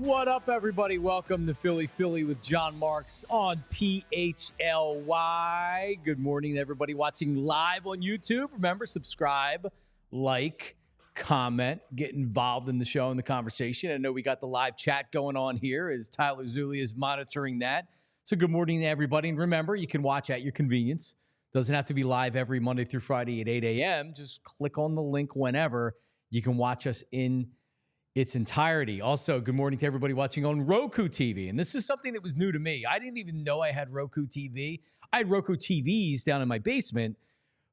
What up, everybody? Welcome to Philly with John Marks on PHLY. Good morning to everybody watching live on YouTube. Remember, subscribe, like, comment, get involved in the show and the conversation. I know we got the live chat going on here as Tyler Zulli is monitoring that. So good morning to everybody. And remember, you can watch at your convenience. Doesn't have to be live every Monday through Friday at 8 a.m. Just click on the link whenever. You can watch us in its entirety. Also, good morning to everybody watching on Roku TV. And this is something that was new to me. I didn't even know I had Roku TV. I had Roku TVs down in my basement,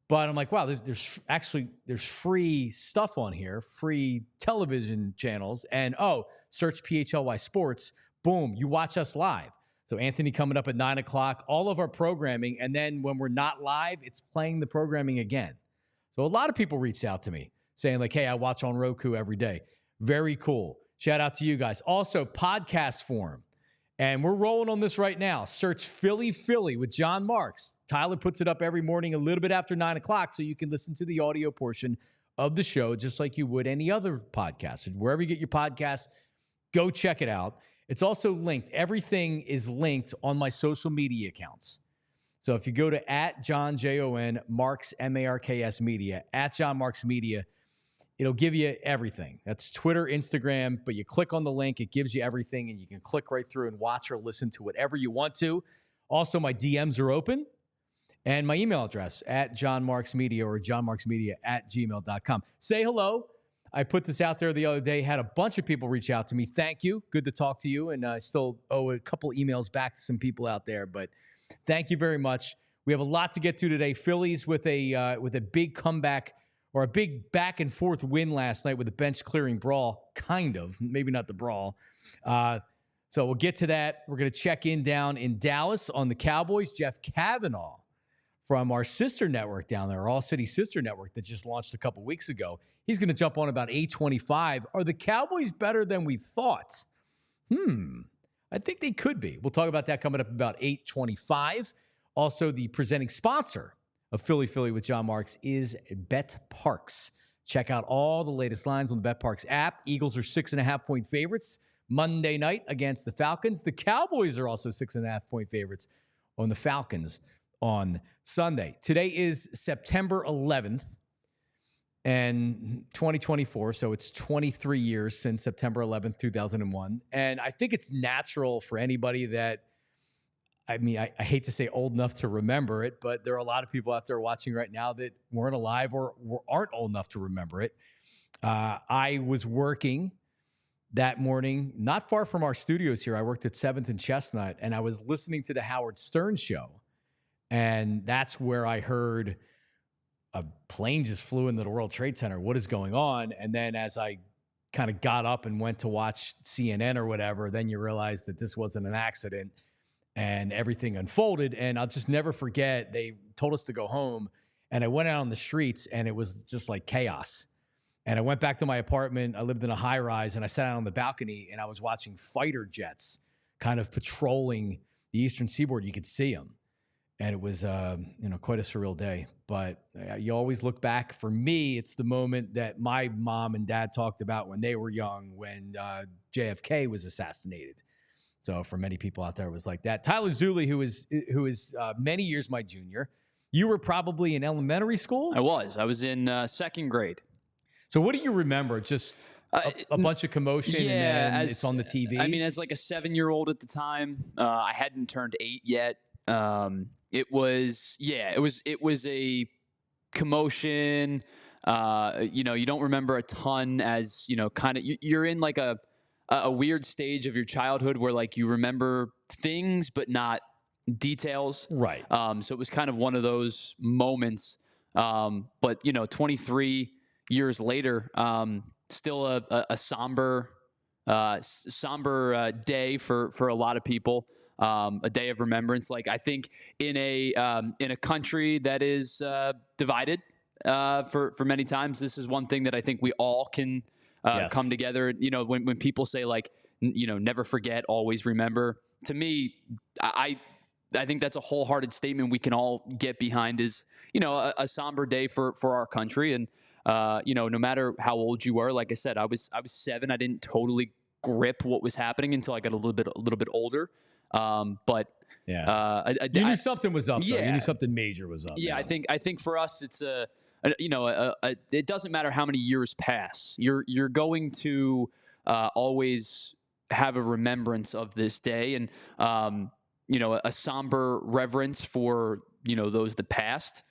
but I'm like, wow, there's free stuff on here, free television channels. And search PHLY Sports. Boom, you watch us live. So Anthony coming up at 9 o'clock, all of our programming. And then when we're not live, it's playing the programming again. So a lot of people reached out to me saying like, hey, I watch on Roku every day. Very cool. Shout out to you guys. Also, podcast form. And we're rolling on this right now. Search Philly with John Marks. Tyler puts it up every morning a little bit after 9 o'clock so you can listen to the audio portion of the show just like you would any other podcast. And wherever you get your podcasts, go check it out. It's also linked. Everything is linked on my social media accounts. So if you go to @John, Jon, Marks, Marks Media, @John Marks Media, it'll give you everything. That's Twitter, Instagram, but you click on the link, it gives you everything, and you can click right through and watch or listen to whatever you want to. Also, my DMs are open, and my email address @JohnMarksMedia or johnmarksmedia@gmail.com. Say hello. I put this out there the other day, had a bunch of people reach out to me. Thank you. Good to talk to you, and I still owe a couple emails back to some people out there, but thank you very much. We have a lot to get to today. Phillies with a big comeback, or a big back-and-forth win last night with a bench-clearing brawl, kind of. Maybe not the brawl. So we'll get to that. We're going to check in down in Dallas on the Cowboys. Jeff Cavanaugh from our sister network down there, our ALLCITY sister network that just launched a couple weeks ago. He's going to jump on about 8:25. Are the Cowboys better than we thought? I think they could be. We'll talk about that coming up about 8:25. Also, the presenting sponsor of Philly with John Marks is BetParks. Check out all the latest lines on the BetParks app. Eagles are 6.5-point favorites Monday night against the Falcons. The Cowboys are also 6.5-point favorites on the Falcons on Sunday. Today is September 11th and 2024, so it's 23 years since September 11th, 2001. And I think it's natural for anybody that, I hate to say old enough to remember it, but there are a lot of people out there watching right now that weren't alive or aren't old enough to remember it. I was working that morning, not far from our studios here. I worked at 7th and Chestnut, and I was listening to the Howard Stern show. And that's where I heard a plane just flew into the World Trade Center. What is going on? And then as I kind of got up and went to watch CNN or whatever, then you realize that this wasn't an accident. And everything unfolded, and I'll just never forget, they told us to go home, and I went out on the streets, and it was just like chaos. And I went back to my apartment. I lived in a high-rise, and I sat out on the balcony, and I was watching fighter jets kind of patrolling the eastern seaboard. You could see them, and it was quite a surreal day. But you always look back. For me, it's the moment that my mom and dad talked about when they were young, when JFK was assassinated. So for many people out there, it was like that. Tyler Zulli, who is many years my junior, you were probably in elementary school? I was in second grade. So what do you remember? Just a bunch of commotion, and then it's on the TV? I mean, as like a 7-year-old at the time, I hadn't turned 8 yet. It was a commotion. You don't remember a ton, as, kind of, you're in like a weird stage of your childhood where like you remember things, but not details. Right. So it was kind of one of those moments. But 23 years later, still a somber somber day for a lot of people. A day of remembrance. Like, I think in a country that is divided for many times, this is one thing that I think we all can come together. You know, when people say, like, never forget, always remember. To me, I think that's a wholehearted statement we can all get behind. Is, a somber day for our country. And no matter how old you were, like I said, I was 7. I didn't totally grip what was happening until I got a little bit older. But yeah, you knew something was up. Yeah, though. You knew something major was up. Yeah, man. I think for us, it's it doesn't matter how many years pass. You're going to always have a remembrance of this day, and a somber reverence for those that passed.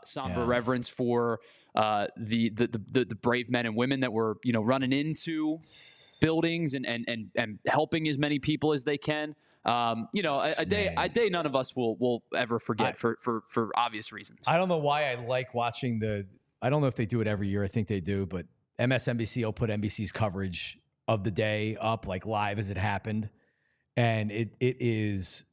Somber reverence for the brave men and women that were running into buildings and helping as many people as they can. A day none of us will ever forget for obvious reasons. I don't know why I like watching I don't know if they do it every year. I think they do, but MSNBC will put NBC's coverage of the day up like live as it happened. And it is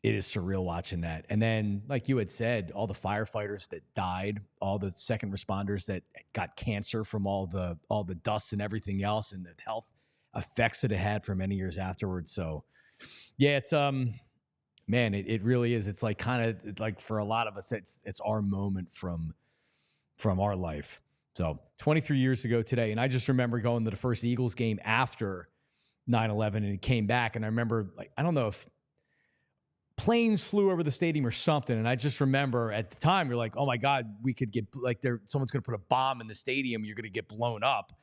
surreal watching that. And then, like you had said, all the firefighters that died, all the second responders that got cancer from all the dust and everything else, and the health effects that it had for many years afterwards. So yeah, it's man, it really is. It's like kind of like for a lot of us, it's our moment from our life. So 23 years ago today. And I just remember going to the first Eagles game after 9/11, and it came back. And I remember, like, I don't know if planes flew over the stadium or something. And I just remember at the time, you're like, oh my God, we could get someone's going to put a bomb in the stadium. You're going to get blown up.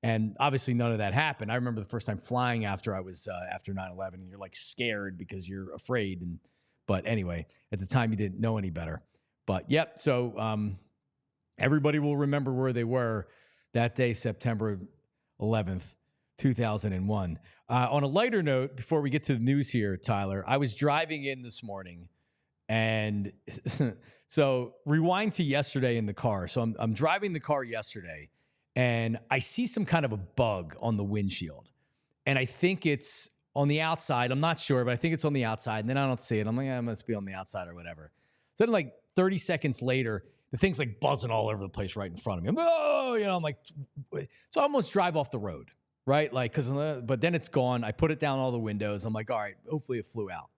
And obviously none of that happened. I remember the first time flying after 9/11, and you're like scared because you're afraid. But anyway, at the time you didn't know any better. But yep. So everybody will remember where they were that day, September 11th, 2001. On a lighter note, before we get to the news here, Tyler, I was driving in this morning, and so rewind to yesterday in the car. So I'm driving the car yesterday, and I see some kind of a bug on the windshield, and I think it's on the outside. I'm not sure, but I think it's on the outside, and then I don't see it. I'm like, it must be on the outside or whatever. So then, like 30 seconds later, the thing's like buzzing all over the place right in front of me. I'm like, so I almost drive off the road. Right? Like, but then it's gone. I put it down all the windows. I'm like, all right, hopefully it flew out.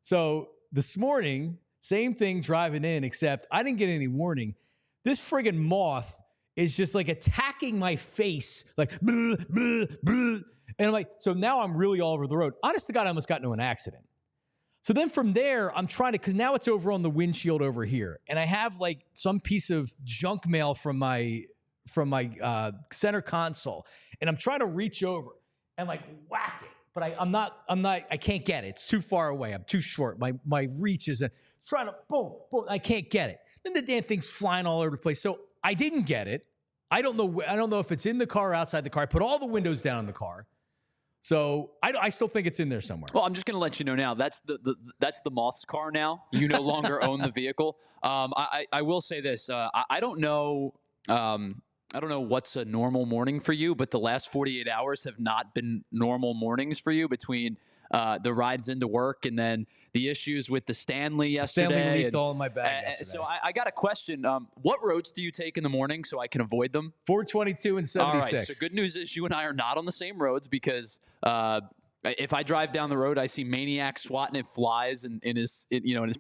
So this morning, same thing driving in, except I didn't get any warning. This friggin' moth is just like attacking my face, like, bleh, bleh, bleh. And I'm like, so now I'm really all over the road. Honest to God, I almost got into an accident. So then from there, I'm trying to, because now it's over on the windshield over here. And I have like some piece of junk mail from my center console, and I'm trying to reach over and like whack it, but I can't get it. It's too far away. I'm too short. My reach is trying to boom. I can't get it. Then the damn thing's flying all over the place. So I didn't get it. I don't know if it's in the car or outside the car. I put all the windows down in the car. So I still think it's in there somewhere. Well, I'm just going to let you know now. That's the moth's car now. You no longer own the vehicle. I will say this. I don't know. I don't know what's a normal morning for you, but the last 48 hours have not been normal mornings for you, between the rides into work and then the issues with the Stanley yesterday. Stanley leaked all in my bag yesterday. So I got a question. What roads do you take in the morning so I can avoid them? 422 and 76. All right. So good news is you and I are not on the same roads, because if I drive down the road, I see Maniac swatting at flies in his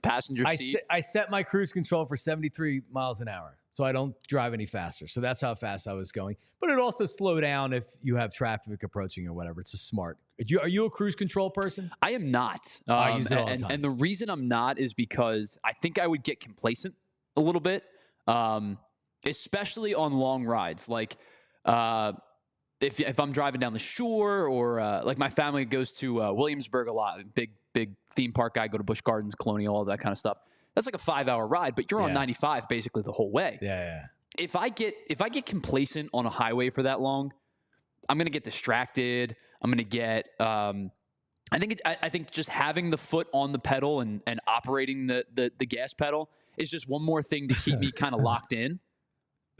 passenger seat. I set my cruise control for 73 miles an hour, so I don't drive any faster. So that's how fast I was going. But it also slow down if you have traffic approaching or whatever. It's a smart. Are you a cruise control person? I am not. I use it all the time. And the reason I'm not is because I think I would get complacent a little bit, especially on long rides. Like if I'm driving down the shore, or like my family goes to Williamsburg a lot, big theme park guy, go to Busch Gardens, Colonial, all that kind of stuff. That's like a 5-hour ride, but you're on 95 basically the whole way. Yeah. If I get complacent on a highway for that long, I'm gonna get distracted. I'm gonna get. I think just having the foot on the pedal and operating the gas pedal is just one more thing to keep me kind of locked in.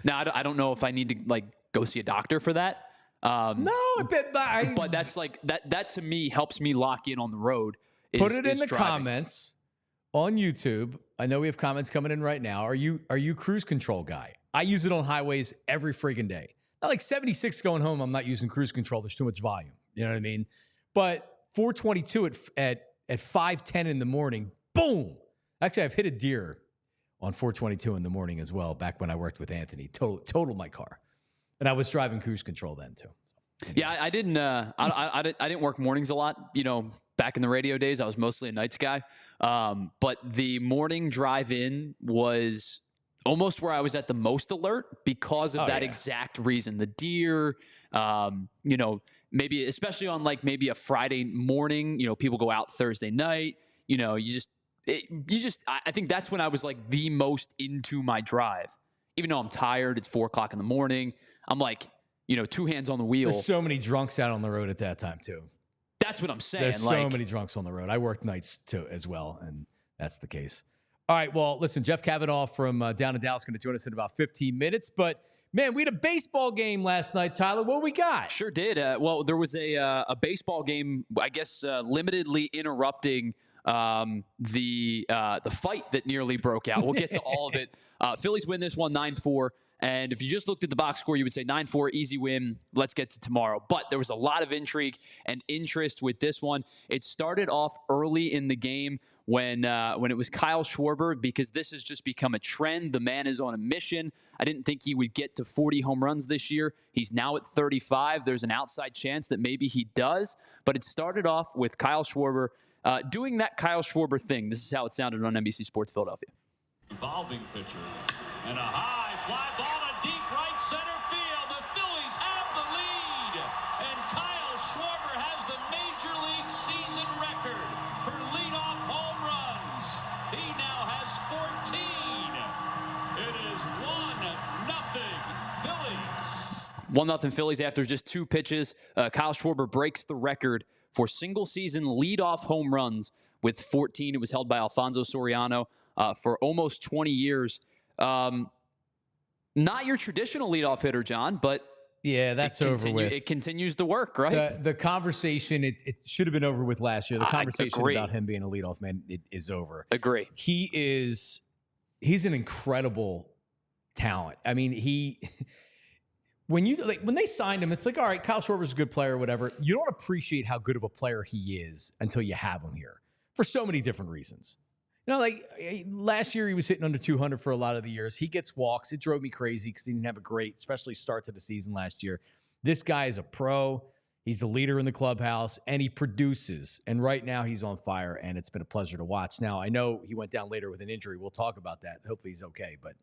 Now I don't know if I need to like go see a doctor for that. No, but that's like that to me helps me lock in on the road. Put it in the driving. comments on YouTube. I know we have comments coming in right now. Are you cruise control guy? I use it on highways every freaking day. Not like 76 going home, I'm not using cruise control. There's too much volume. You know what I mean? But 422 at 5:10 in the morning, boom. Actually, I've hit a deer on 422 in the morning as well, back when I worked with Anthony. Totaled my car. And I was driving cruise control then too. So, anyway. Yeah, I didn't I didn't work mornings a lot, back in the radio days. I was mostly a nights guy. But the morning drive in was almost where I was at the most alert because of that exact reason. The deer, maybe especially on like maybe a Friday morning, people go out Thursday night, I think that's when I was like the most into my drive. Even though I'm tired, it's 4:00 in the morning. I'm like, 2 hands on the wheel. There's so many drunks out on the road at that time too. That's what I'm saying. There's so many drunks on the road. I work nights too as well, and that's the case. All right, well, listen, Jeff Cavanaugh from down in Dallas going to join us in about 15 minutes. But, man, we had a baseball game last night, Tyler. What we got? Sure did. Well, there was a baseball game, I guess, limitedly interrupting the fight that nearly broke out. We'll get to all of it. Phillies win this one 9-4. And if you just looked at the box score, you would say 9-4, easy win. Let's get to tomorrow. But there was a lot of intrigue and interest with this one. It started off early in the game when it was Kyle Schwarber, because this has just become a trend. The man is on a mission. I didn't think he would get to 40 home runs this year. He's now at 35. There's an outside chance that maybe he does. But it started off with Kyle Schwarber doing that Kyle Schwarber thing. This is how it sounded on NBC Sports Philadelphia. Evolving pitcher. And a high fly ball to deep right center field. The Phillies have the lead. And Kyle Schwarber has the Major League season record for leadoff home runs. He now has 14. It is 1-0 Phillies. 1-0 Phillies after just 2 pitches. Kyle Schwarber breaks the record for single-season leadoff home runs with 14. It was held by Alfonso Soriano for almost 20 years. Not your traditional leadoff hitter, John, but yeah, that's over with. It continues to work, right? The conversation, it should have been over with last year. The conversation about him being a leadoff man is over. Agree. He's an incredible talent. I mean, when they signed him, it's like, all right, Kyle Schwarber's a good player, whatever. You don't appreciate how good of a player he is until you have him here for so many different reasons. Like last year, he was hitting under 200 for a lot of the years. He gets walks. It drove me crazy because he didn't have a great, especially start to the season last year. This guy is a pro. He's a leader in the clubhouse, and he produces. And right now, he's on fire, and it's been a pleasure to watch. Now, I know he went down later with an injury. We'll talk about that. Hopefully, he's okay. But,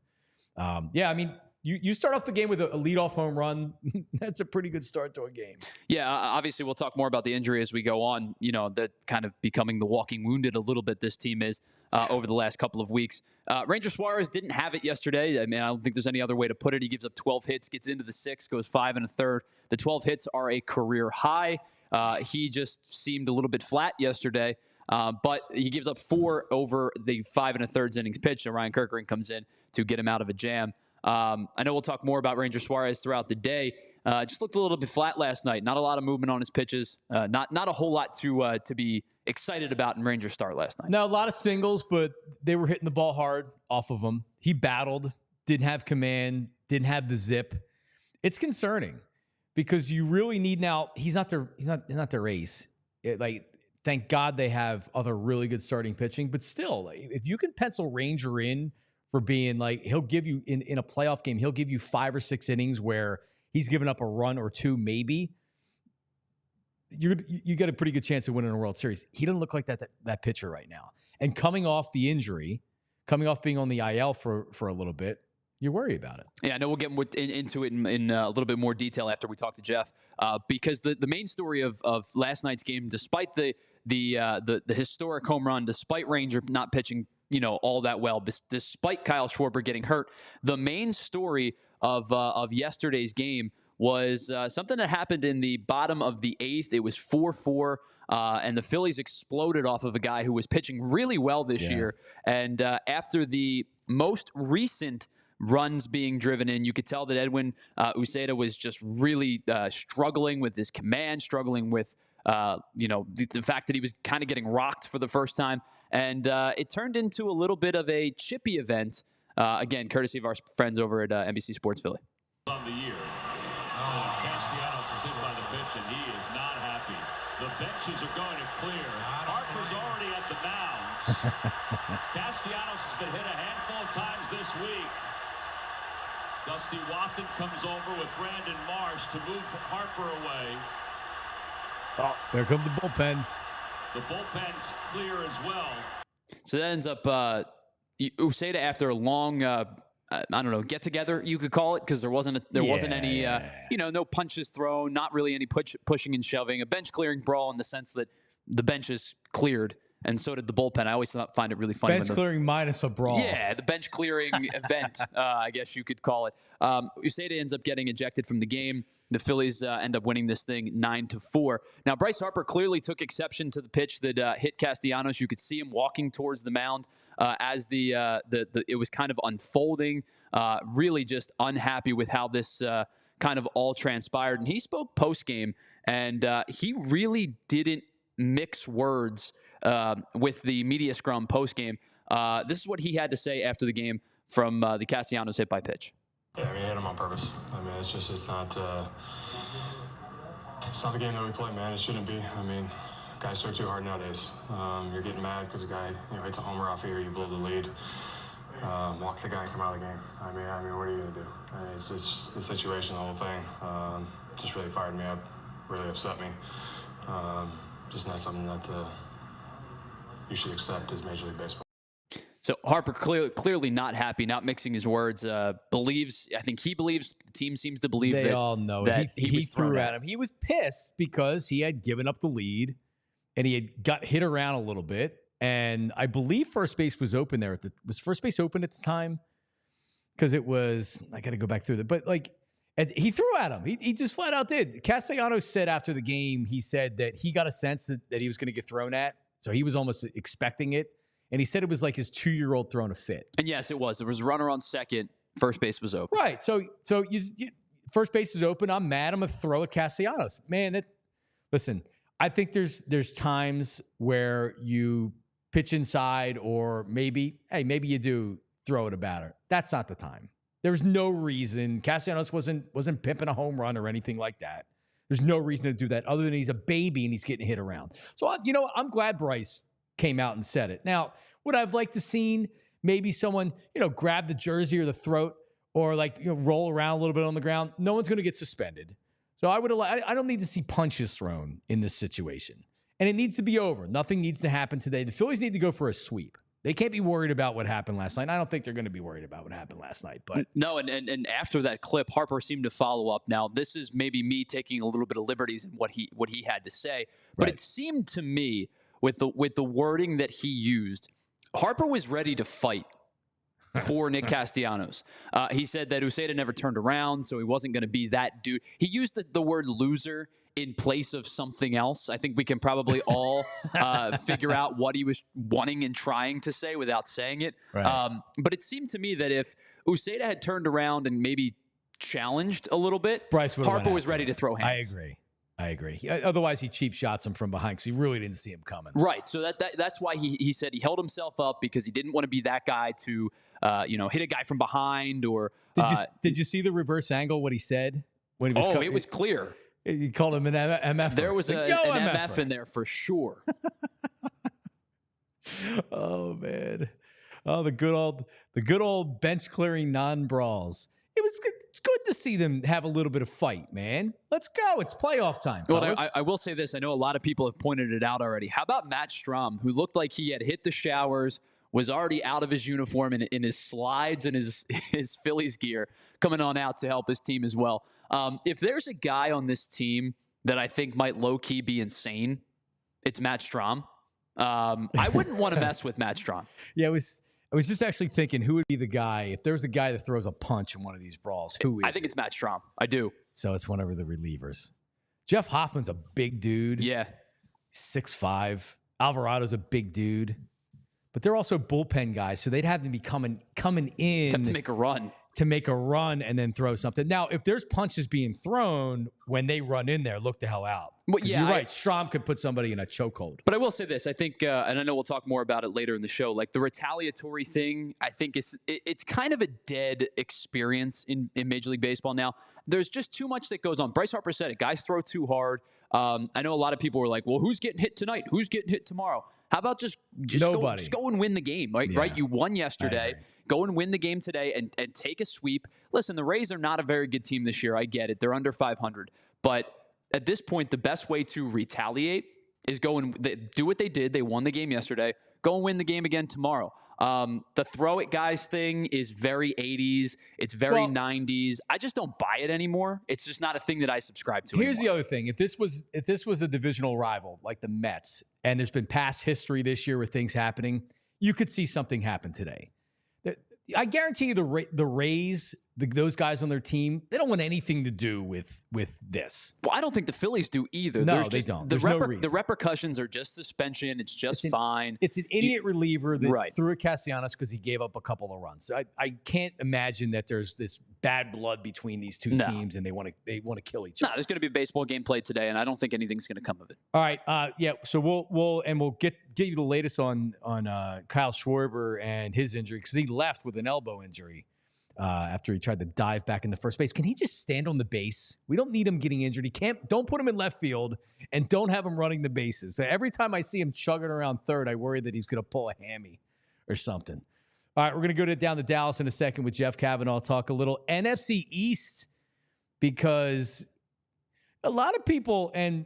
yeah, I mean, you start off the game with a leadoff home run. That's a pretty good start to a game. Yeah, obviously we'll talk more about the injury as we go on. That kind of becoming the walking wounded a little bit this team is over the last couple of weeks. Ranger Suarez didn't have it yesterday. I mean, I don't think there's any other way to put it. He gives up 12 hits, gets into the 6th, goes 5 1/3. The 12 hits are a career high. He just seemed a little bit flat yesterday. But he gives up 4 over the 5 1/3 innings pitched. So Ryan Kerkering comes in to get him out of a jam. I know we'll talk more about Ranger Suarez throughout the day. Just looked a little bit flat last night. Not a lot of movement on his pitches. Not a whole lot to be excited about in Ranger start last night. No, a lot of singles, but they were hitting the ball hard off of him. He battled, didn't have command, didn't have the zip. It's concerning because you really need now. He's not their ace. Thank God they have other really good starting pitching, but still, if you can pencil Ranger in for being he'll give you in a playoff game, he'll give you 5 or 6 innings where he's given up a run or 2, maybe. You get a pretty good chance of winning a World Series. He doesn't look like that pitcher right now. And coming off the injury, coming off being on the IL for a little bit, you worry about it. Yeah, I know we'll get into it in a little bit more detail after we talk to Jeff, because the main story of last night's game, despite the historic home run, despite Ranger not pitching all that well, despite Kyle Schwarber getting hurt, the main story of yesterday's game was something that happened in the bottom of the 8th. It was 4-4, and the Phillies exploded off of a guy who was pitching really well this year. And after the most recent runs being driven in. You could tell that Edwin Uceta was just really struggling with his command, struggling with the fact that he was kind of getting rocked for the first time. And it turned into a little bit of a chippy event, again, courtesy of our friends over at NBC Sports Philly. On the year. Castellanos is hit by the pitch, and he is not happy. The benches are going to clear. Harper's already at the mounds. Castellanos has been hit a handful of times this week. Dusty Wathan comes over with Brandon Marsh to move Harper away. Oh, there come the bullpens. The bullpen's clear as well. So that ends up Uceta after a long, I don't know, get together, you could call it, because there wasn't any, no punches thrown, not really any pushing and shoving, a bench clearing brawl in the sense that the bench is cleared, and so did the bullpen. I always find it really funny. Bench clearing minus a brawl. Yeah, the bench clearing event, I guess you could call it. Uceta ends up getting ejected from the game. The Phillies end up winning this thing 9-4. Now, Bryce Harper clearly took exception to the pitch that hit Castellanos. You could see him walking towards the mound as it was kind of unfolding. Really just unhappy with how this kind of all transpired. And he spoke post-game, and he really didn't mix words with the media scrum post-game. This is what he had to say after the game from the Castellanos hit by pitch. Yeah, I mean, I hit him on purpose. I mean, it's not the game that we play, man. It shouldn't be. I mean, guys throw too hard nowadays. You're getting mad because a guy, hits a homer off here, you blow the lead. Walk the guy and come out of the game. I mean, what are you gonna do? I mean, it's just the situation, the whole thing. Just really fired me up, really upset me. Just not something that you should accept as Major League Baseball. So Harper clearly not happy, not mixing his words. I think he believes, the team seems to believe they that, all know that he threw at him. He was pissed because he had given up the lead and he had got hit around a little bit. And I believe first base was open there. Was first base open at the time? Because it was, I got to go back through that. But he threw at him. He just flat out did. Castellanos said after the game, he said that he got a sense that he was going to get thrown at. So he was almost expecting it. And he said it was like his 2-year-old throwing a fit. And yes, it was. There was a runner on second. First base was open. Right. So you first base is open. I'm mad. I'm going to throw at Castellanos. Man, listen, I think there's times where you pitch inside, or maybe you do throw at a batter. That's not the time. There was no reason. Castellanos wasn't pimping a home run or anything like that. There's no reason to do that other than he's a baby and he's getting hit around. So, I'm glad Bryce came out and said it. Now, would I've liked to seen maybe someone, grab the jersey or the throat or roll around a little bit on the ground? No one's going to get suspended. So I don't need to see punches thrown in this situation. And it needs to be over. Nothing needs to happen today. The Phillies need to go for a sweep. They can't be worried about what happened last night. I don't think they're going to be worried about what happened last night. But no, and after that clip, Harper seemed to follow up. Now, this is maybe me taking a little bit of liberties in what he had to say, but Right. It seemed to me with the wording that he used, Harper was ready to fight for Nick Castellanos. He said that Uceta never turned around, so he wasn't going to be that dude. He used the word loser in place of something else. I think we can probably all figure out what he was wanting and trying to say without saying it. Right. But it seemed to me that if Uceta had turned around and maybe challenged a little bit, Bryce Harper was ready to throw hands. I agree. Otherwise, he cheap shots him from behind because he really didn't see him coming. Right. So that's why he said he held himself up, because he didn't want to be that guy to hit a guy from behind. Or did you see the reverse angle? What he said when he was? It was clear. He called him an MF. There was an MF in there for sure. Oh man. Oh, the good old bench clearing non-brawls. It's good to see them have a little bit of fight, man. Let's go. It's playoff time. Well, I will say this. I know a lot of people have pointed it out already. How about Matt Strahm, who looked like he had hit the showers, was already out of his uniform in his slides and his Phillies gear, coming on out to help his team as well. If there's a guy on this team that I think might low-key be insane, it's Matt Strahm. I wouldn't want to mess with Matt Strahm. Yeah, I was just actually thinking who would be the guy if there's a guy that throws a punch in one of these brawls. Who is? I think it's Matt Strahm. I do. So it's one of the relievers. Jeff Hoffman's a big dude. Yeah, 6'5". Alvarado's a big dude, but they're also bullpen guys, so they'd have to be coming in have to make a run to make a run and then throw something. Now, if there's punches being thrown when they run in there, look the hell out. Well, yeah, you're right. Strom could put somebody in a chokehold. But I will say this. I think, and I know we'll talk more about it later in the show, like the retaliatory thing, I think it's kind of a dead experience in Major League Baseball now. There's just too much that goes on. Bryce Harper said it. Guys throw too hard. I know a lot of people were like, well, who's getting hit tonight? Who's getting hit tomorrow? How about just go and win the game, right? Yeah. Right? You won yesterday. Go and win the game today and take a sweep. Listen, the Rays are not a very good team this year. I get it. They're under 500. But at this point, the best way to retaliate is go and do what they did. They won the game yesterday. Go and win the game again tomorrow. The throw it guys thing is very 80s. It's very 90s. I just don't buy it anymore. It's just not a thing that I subscribe to Here's anymore. the other thing. If this was a divisional rival like the Mets, and there's been past history this year with things happening, you could see something happen today. I guarantee you the Rays, those guys on their team, they don't want anything to do with this. Well, I don't think the Phillies do either. No, they don't. There's no reason. The repercussions are just suspension. It's just fine. It's an idiot reliever that threw at Castellanos because he gave up a couple of runs. So I can't imagine that there's this bad blood between these two teams and they want to kill each other. No, there's going to be a baseball game played today, and I don't think anything's going to come of it. All right, so we'll get you the latest on Kyle Schwarber and his injury because he left with an elbow injury after he tried to dive back into first base. Can he just stand on the base? We don't need him getting injured. Don't put him in left field and don't have him running the bases. So every time I see him chugging around third, I worry that he's going to pull a hammy or something. All right, we're going to go down to Dallas in a second with Jeff Cavanaugh, talk a little NFC East because a lot of people, and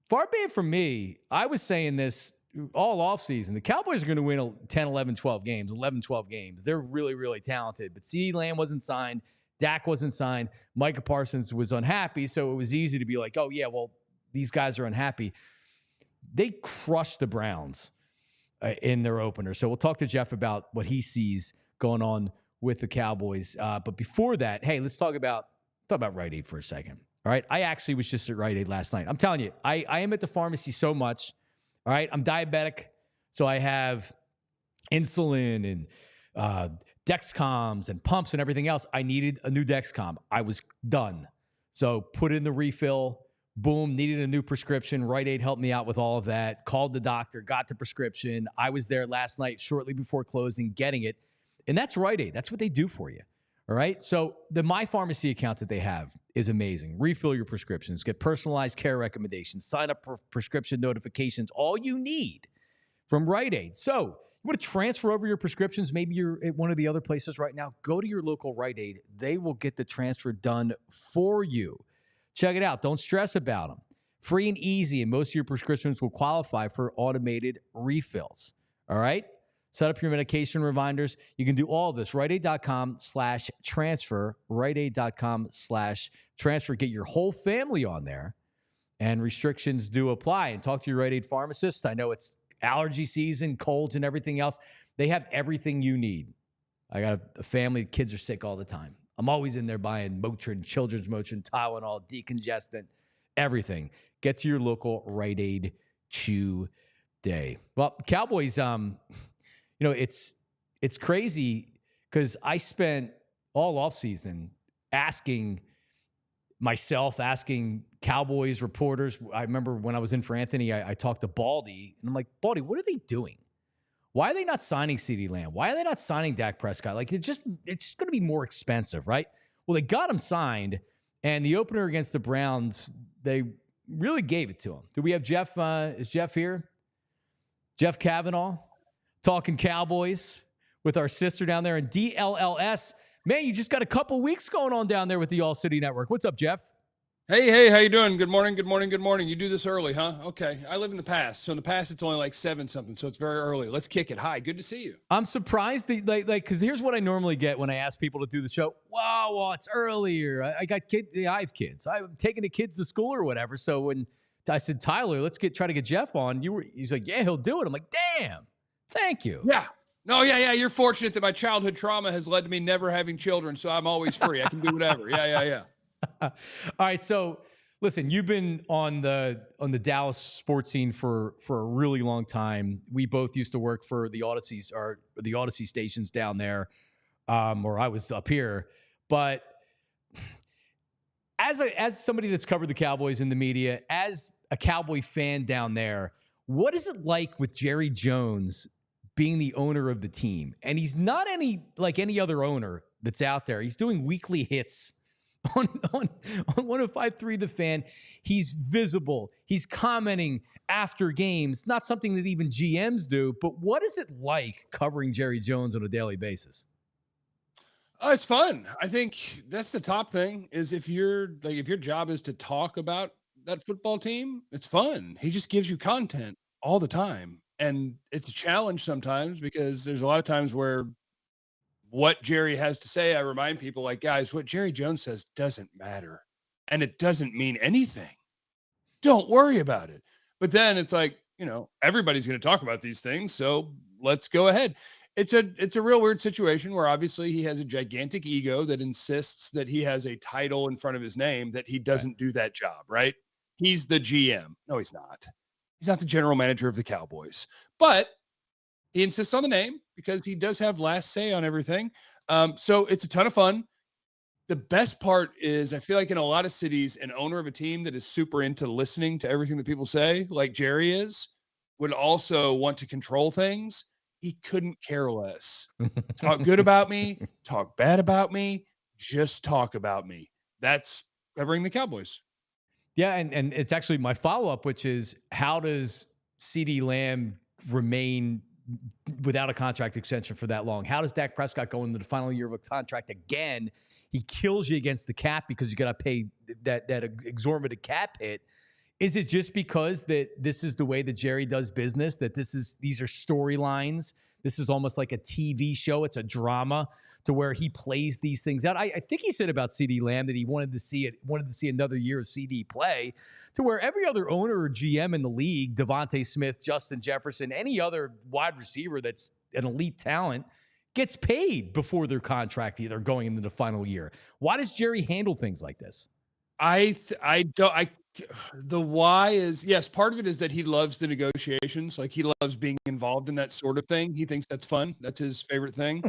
far be it from me, I was saying this all offseason. The Cowboys are going to win 10, 11, 12 games, 11, 12 games. They're really, really talented. But CeeDee Lamb wasn't signed. Dak wasn't signed. Micah Parsons was unhappy, so it was easy to be like, oh, yeah, well, these guys are unhappy. They crushed the Browns in their opener. So we'll talk to Jeff about what he sees going on with the Cowboys. But before that, hey, let's talk about Rite Aid for a second. All right, I actually was just at Rite Aid last night. I'm telling you, I am at the pharmacy so much. All right, I'm diabetic, so I have insulin and Dexcoms and pumps and everything else. I needed a new Dexcom. I was done. So put in the refill. Boom, needed a new prescription. Rite Aid helped me out with all of that. Called the doctor, got the prescription. I was there last night shortly before closing getting it. And that's Rite Aid. That's what they do for you. All right? So the My Pharmacy account that they have is amazing. Refill your prescriptions. Get personalized care recommendations. Sign up for prescription notifications. All you need from Rite Aid. So you want to transfer over your prescriptions? Maybe you're at one of the other places right now. Go to your local Rite Aid. They will get the transfer done for you. Check it out. Don't stress about them. Free and easy, and most of your prescriptions will qualify for automated refills. All right? Set up your medication reminders. You can do all of this. RiteAid.com/transfer. RiteAid.com/transfer. Get your whole family on there, and restrictions do apply. And talk to your Rite Aid pharmacist. I know it's allergy season, colds, and everything else. They have everything you need. I got a family. Kids are sick all the time. I'm always in there buying Motrin, children's Motrin, Tylenol, decongestant, everything. Get to your local Rite Aid today. Well, Cowboys, it's crazy because I spent all offseason asking Cowboys reporters. I remember when I was in for Anthony, I talked to Baldy, and I'm like, Baldy, what are they doing? Why are they not signing CeeDee Lamb? Why are they not signing Dak Prescott? Like, it's just going to be more expensive, right? Well, they got him signed, and the opener against the Browns, they really gave it to him. Do we have Jeff? Is Jeff here? Jeff Cavanaugh talking Cowboys with our sister down there in DLLS. Man, you just got a couple weeks going on down there with the ALLCITY Network. What's up, Jeff? Hey, how you doing? Good morning. You do this early, huh? Okay. I live in the past. So in the past, it's only like 7-something. So it's very early. Let's kick it. Hi, good to see you. I'm surprised because here's what I normally get when I ask people to do the show. Wow, well, it's earlier. I got kids. I have kids. I'm taking the kids to school or whatever. So when I said, Tyler, let's try to get Jeff on, he's like, yeah, he'll do it. I'm like, damn, thank you. Yeah. No, yeah. You're fortunate that my childhood trauma has led to me never having children. So I'm always free. I can do whatever. Yeah. All right, so listen, you've been on the Dallas sports scene for a really long time. We both used to work for the Odyssey stations down there, or I was up here. But as somebody that's covered the Cowboys in the media, as a Cowboy fan down there, what is it like with Jerry Jones being the owner of the team? And he's not like any other owner that's out there. He's doing weekly hits on 105.3 The Fan. He's visible. He's commenting after games, not something that even GMs do. But what is it like covering Jerry Jones on a daily basis? It's fun. I think that's the top thing is if your job is to talk about that football team, it's fun. He just gives you content all the time. And it's a challenge sometimes because there's a lot of times where what Jerry has to say, I remind people like, guys, what Jerry Jones says doesn't matter. And it doesn't mean anything. Don't worry about it. But then it's like, everybody's going to talk about these things. So let's go ahead. It's a real weird situation where obviously he has a gigantic ego that insists that he has a title in front of his name, that he doesn't do that job, right? He's the GM. No, he's not. He's not the general manager of the Cowboys, but he insists on the name because he does have last say on everything. So it's a ton of fun. The best part is I feel like in a lot of cities, an owner of a team that is super into listening to everything that people say, like Jerry is, would also want to control things. He couldn't care less. Talk good about me, talk bad about me, just talk about me. That's covering the Cowboys. Yeah, and it's actually my follow-up, which is how does CeeDee Lamb remain without a contract extension for that long? How does Dak Prescott go into the final year of a contract again? He kills you against the cap because you got to pay that exorbitant cap hit. Is it just because that this is the way that Jerry does business, that these are storylines? This is almost like a TV show. It's a drama to where he plays these things out. I think he said about CeeDee Lamb that he wanted to see another year of CD play, to where every other owner or GM in the league, Devontae Smith, Justin Jefferson, any other wide receiver that's an elite talent, gets paid before their contract either going into the final year. Why does Jerry handle things like this? The why is, yes, part of it is that he loves the negotiations. Like he loves being involved in that sort of thing. He thinks that's fun. That's his favorite thing.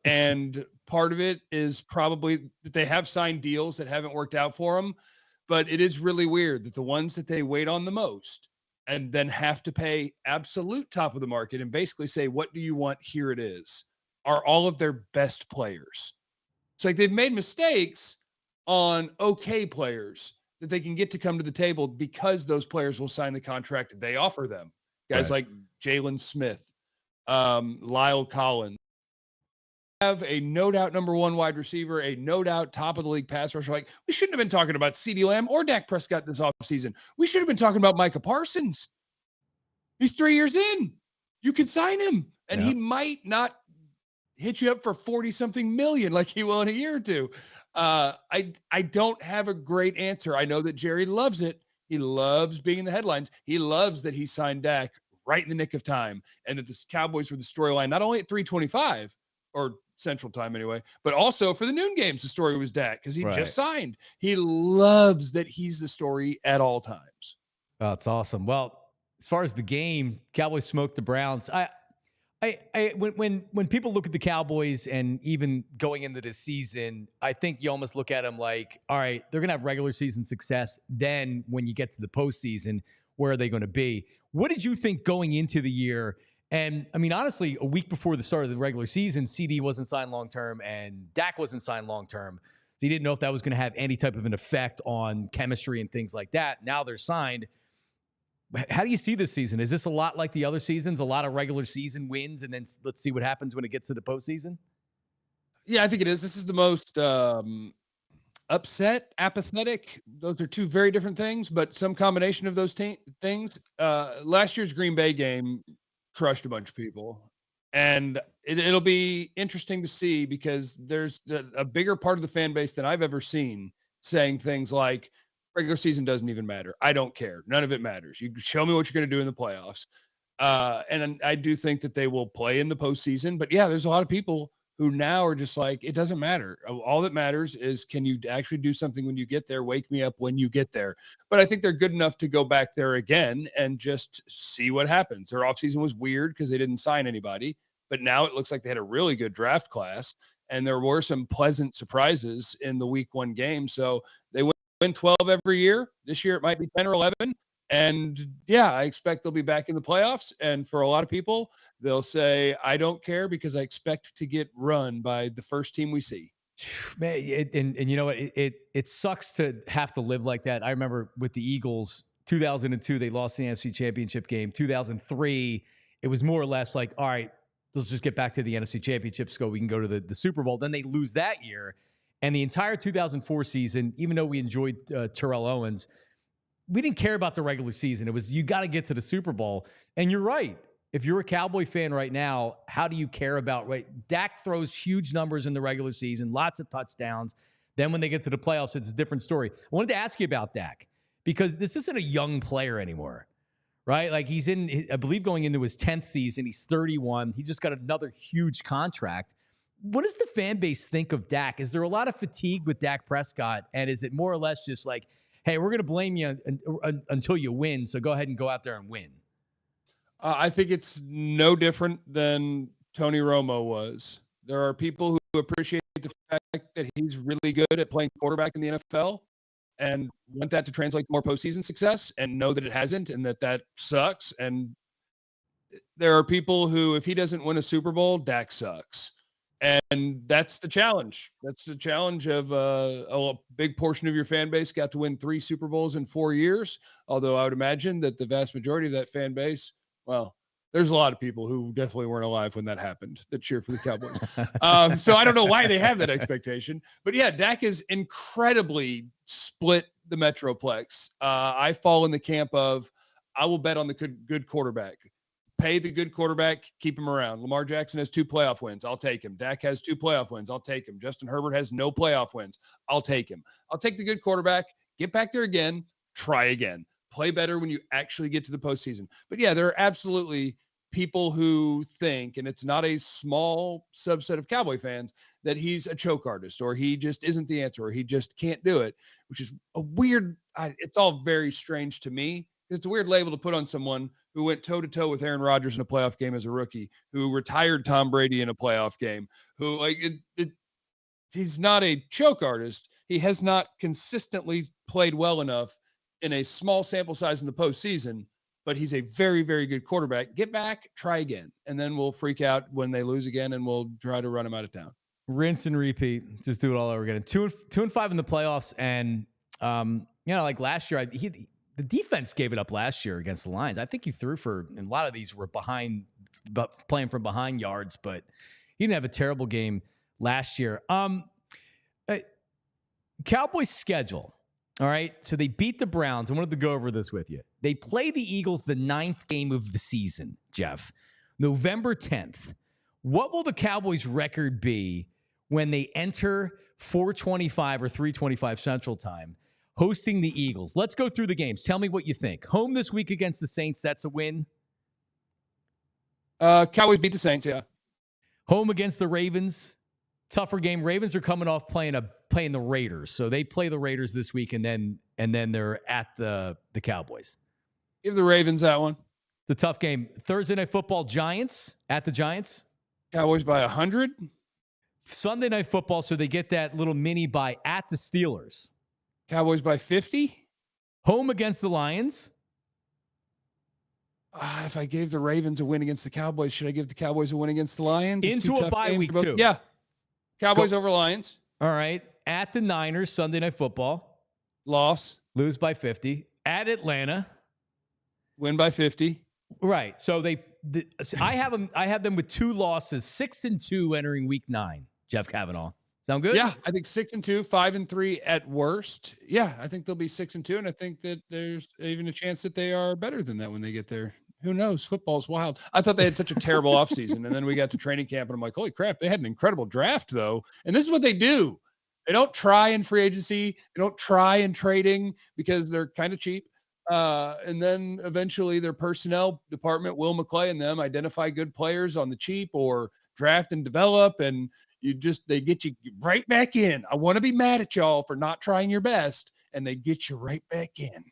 And part of it is probably that they have signed deals that haven't worked out for him. But it is really weird that the ones that they wait on the most and then have to pay absolute top of the market and basically say, what do you want? Here it is, are all of their best players. It's like they've made mistakes on okay players that they can get to come to the table because those players will sign the contract they offer them. Guys like Jalen Smith, Lyle Collins, have a no doubt number one wide receiver, a no doubt top of the league pass rusher. Like, we shouldn't have been talking about CeeDee Lamb or Dak Prescott this offseason. We should have been talking about Micah Parsons. He's 3 years in. You could sign him, and he might not hit you up for 40-something million like he will in a year or two. I don't have a great answer. I know that Jerry loves it. He loves being in the headlines. He loves that he signed Dak right in the nick of time, and that the Cowboys were the storyline, not only at 3:25 or Central Time anyway, but also for the noon games. The story was Dak because he just signed. He loves that he's the story at all times. Oh, it's awesome. Well, as far as the game, Cowboys smoked the Browns. When people look at the Cowboys and even going into this season, I think you almost look at them like, all right, they're going to have regular season success. Then when you get to the postseason, where are they going to be? What did you think going into the year? And I mean, honestly, a week before the start of the regular season, CD wasn't signed long-term and Dak wasn't signed long-term. So you didn't know if that was going to have any type of an effect on chemistry and things like that. Now they're signed. How do you see this season? Is this a lot like the other seasons, a lot of regular season wins, and then let's see what happens when it gets to the postseason? Yeah, I think it is. This is the most upset, apathetic. Those are two very different things, but some combination of those things. Last year's Green Bay game crushed a bunch of people. And it'll be interesting to see because there's a bigger part of the fan base than I've ever seen saying things like, regular season doesn't even matter. I don't care. None of it matters. You show me what you're going to do in the playoffs. And I do think that they will play in the postseason. But yeah, there's a lot of people who now are just like, it doesn't matter. All that matters is, can you actually do something when you get there? Wake me up when you get there. But I think they're good enough to go back there again and just see what happens. Their offseason was weird because they didn't sign anybody. But now it looks like they had a really good draft class. And there were some pleasant surprises in the week 1 game. So they win 12 every year. This year it might be 10 or 11. And yeah, I expect they'll be back in the playoffs. And for a lot of people, they'll say, I don't care because I expect to get run by the first team we see. Man, and you know what? It sucks to have to live like that. I remember with the Eagles, 2002, they lost the NFC Championship game. 2003, it was more or less like, all right, let's just get back to the NFC Championship so we can go to the Super Bowl. Then they lose that year. And the entire 2004 season, even though we enjoyed Terrell Owens, we didn't care about the regular season. It was, you got to get to the Super Bowl. And you're right. If you're a Cowboy fan right now, how do you care about, right? Dak throws huge numbers in the regular season, lots of touchdowns. Then when they get to the playoffs, it's a different story. I wanted to ask you about Dak because this isn't a young player anymore, right? Like he's in, I believe going into his 10th season, he's 31. He just got another huge contract. What does the fan base think of Dak? Is there a lot of fatigue with Dak Prescott? And is it more or less just like, hey, we're going to blame you until you win, so go ahead and go out there and win? I think it's no different than Tony Romo was. There are people who appreciate the fact that he's really good at playing quarterback in the NFL and want that to translate to more postseason success and know that it hasn't and that sucks. And there are people who, if he doesn't win a Super Bowl, Dak sucks. And that's the challenge. That's the challenge of a big portion of your fan base got to win 3 Super Bowls in 4 years. Although I would imagine that the vast majority of that fan base, well, there's a lot of people who definitely weren't alive when that happened that cheer for the Cowboys. So I don't know why they have that expectation. But yeah, Dak is incredibly split the Metroplex. I fall in the camp of I will bet on the good quarterback. Pay the good quarterback, keep him around. Lamar Jackson has 2 playoff wins. I'll take him. Dak has 2 playoff wins. I'll take him. Justin Herbert has no playoff wins. I'll take him. I'll take the good quarterback, get back there again, try again. Play better when you actually get to the postseason. But yeah, there are absolutely people who think, and it's not a small subset of Cowboy fans, that he's a choke artist or he just isn't the answer or he just can't do it, which is a weird, it's all very strange to me. It's a weird label to put on someone who went toe-to-toe with Aaron Rodgers in a playoff game as a rookie, who retired Tom Brady in a playoff game, who he's not a choke artist. He has not consistently played well enough in a small sample size in the postseason, but he's a very, very good quarterback. Get back, try again, and then we'll freak out when they lose again, and we'll try to run them out of town. Rinse and repeat. Just do it all over again. 2-5 in the playoffs, and like last year, the defense gave it up last year against the Lions. I think he threw for, and a lot of these were behind, but playing from behind yards, but he didn't have a terrible game last year. Cowboys schedule. All right. So they beat the Browns. I wanted to go over this with you. They play the Eagles the 9th game of the season, Jeff, November 10th. What will the Cowboys record be when they enter 4:25 or 3:25 Central Time? Hosting the Eagles. Let's go through the games. Tell me what you think. Home this week against the Saints. That's a win. Cowboys beat the Saints, yeah. Home against the Ravens. Tougher game. Ravens are coming off playing the Raiders. So they play the Raiders this week and then they're at the Cowboys. Give the Ravens that one. It's a tough game. Thursday Night Football, Giants at the Giants. Cowboys by 100. Sunday Night Football, so they get that little mini bye at the Steelers. Cowboys by 50. Home against the Lions. If I gave the Ravens a win against the Cowboys, should I give the Cowboys a win against the Lions? Into a bye week too. Yeah. Cowboys over Lions. All right. At the Niners, Sunday Night Football. Loss. Lose by 50. At Atlanta. Win by 50. Right. So I have them with 2 losses, 6-2 entering week 9. Jeff Cavanaugh. Sound good? Yeah, I think 6-2, 5-3 at worst. Yeah, I think they'll be 6-2, and I think that there's even a chance that they are better than that when they get there. Who knows? Football's wild. I thought they had such a terrible offseason, and then we got to training camp, and I'm like, holy crap, they had an incredible draft, though. And this is what they do. They don't try in free agency. They don't try in trading because they're kind of cheap. And then eventually their personnel department, Will McClay and them, identify good players on the cheap or draft and develop, and they get you right back in. I want to be mad at y'all for not trying your best, and they get you right back in.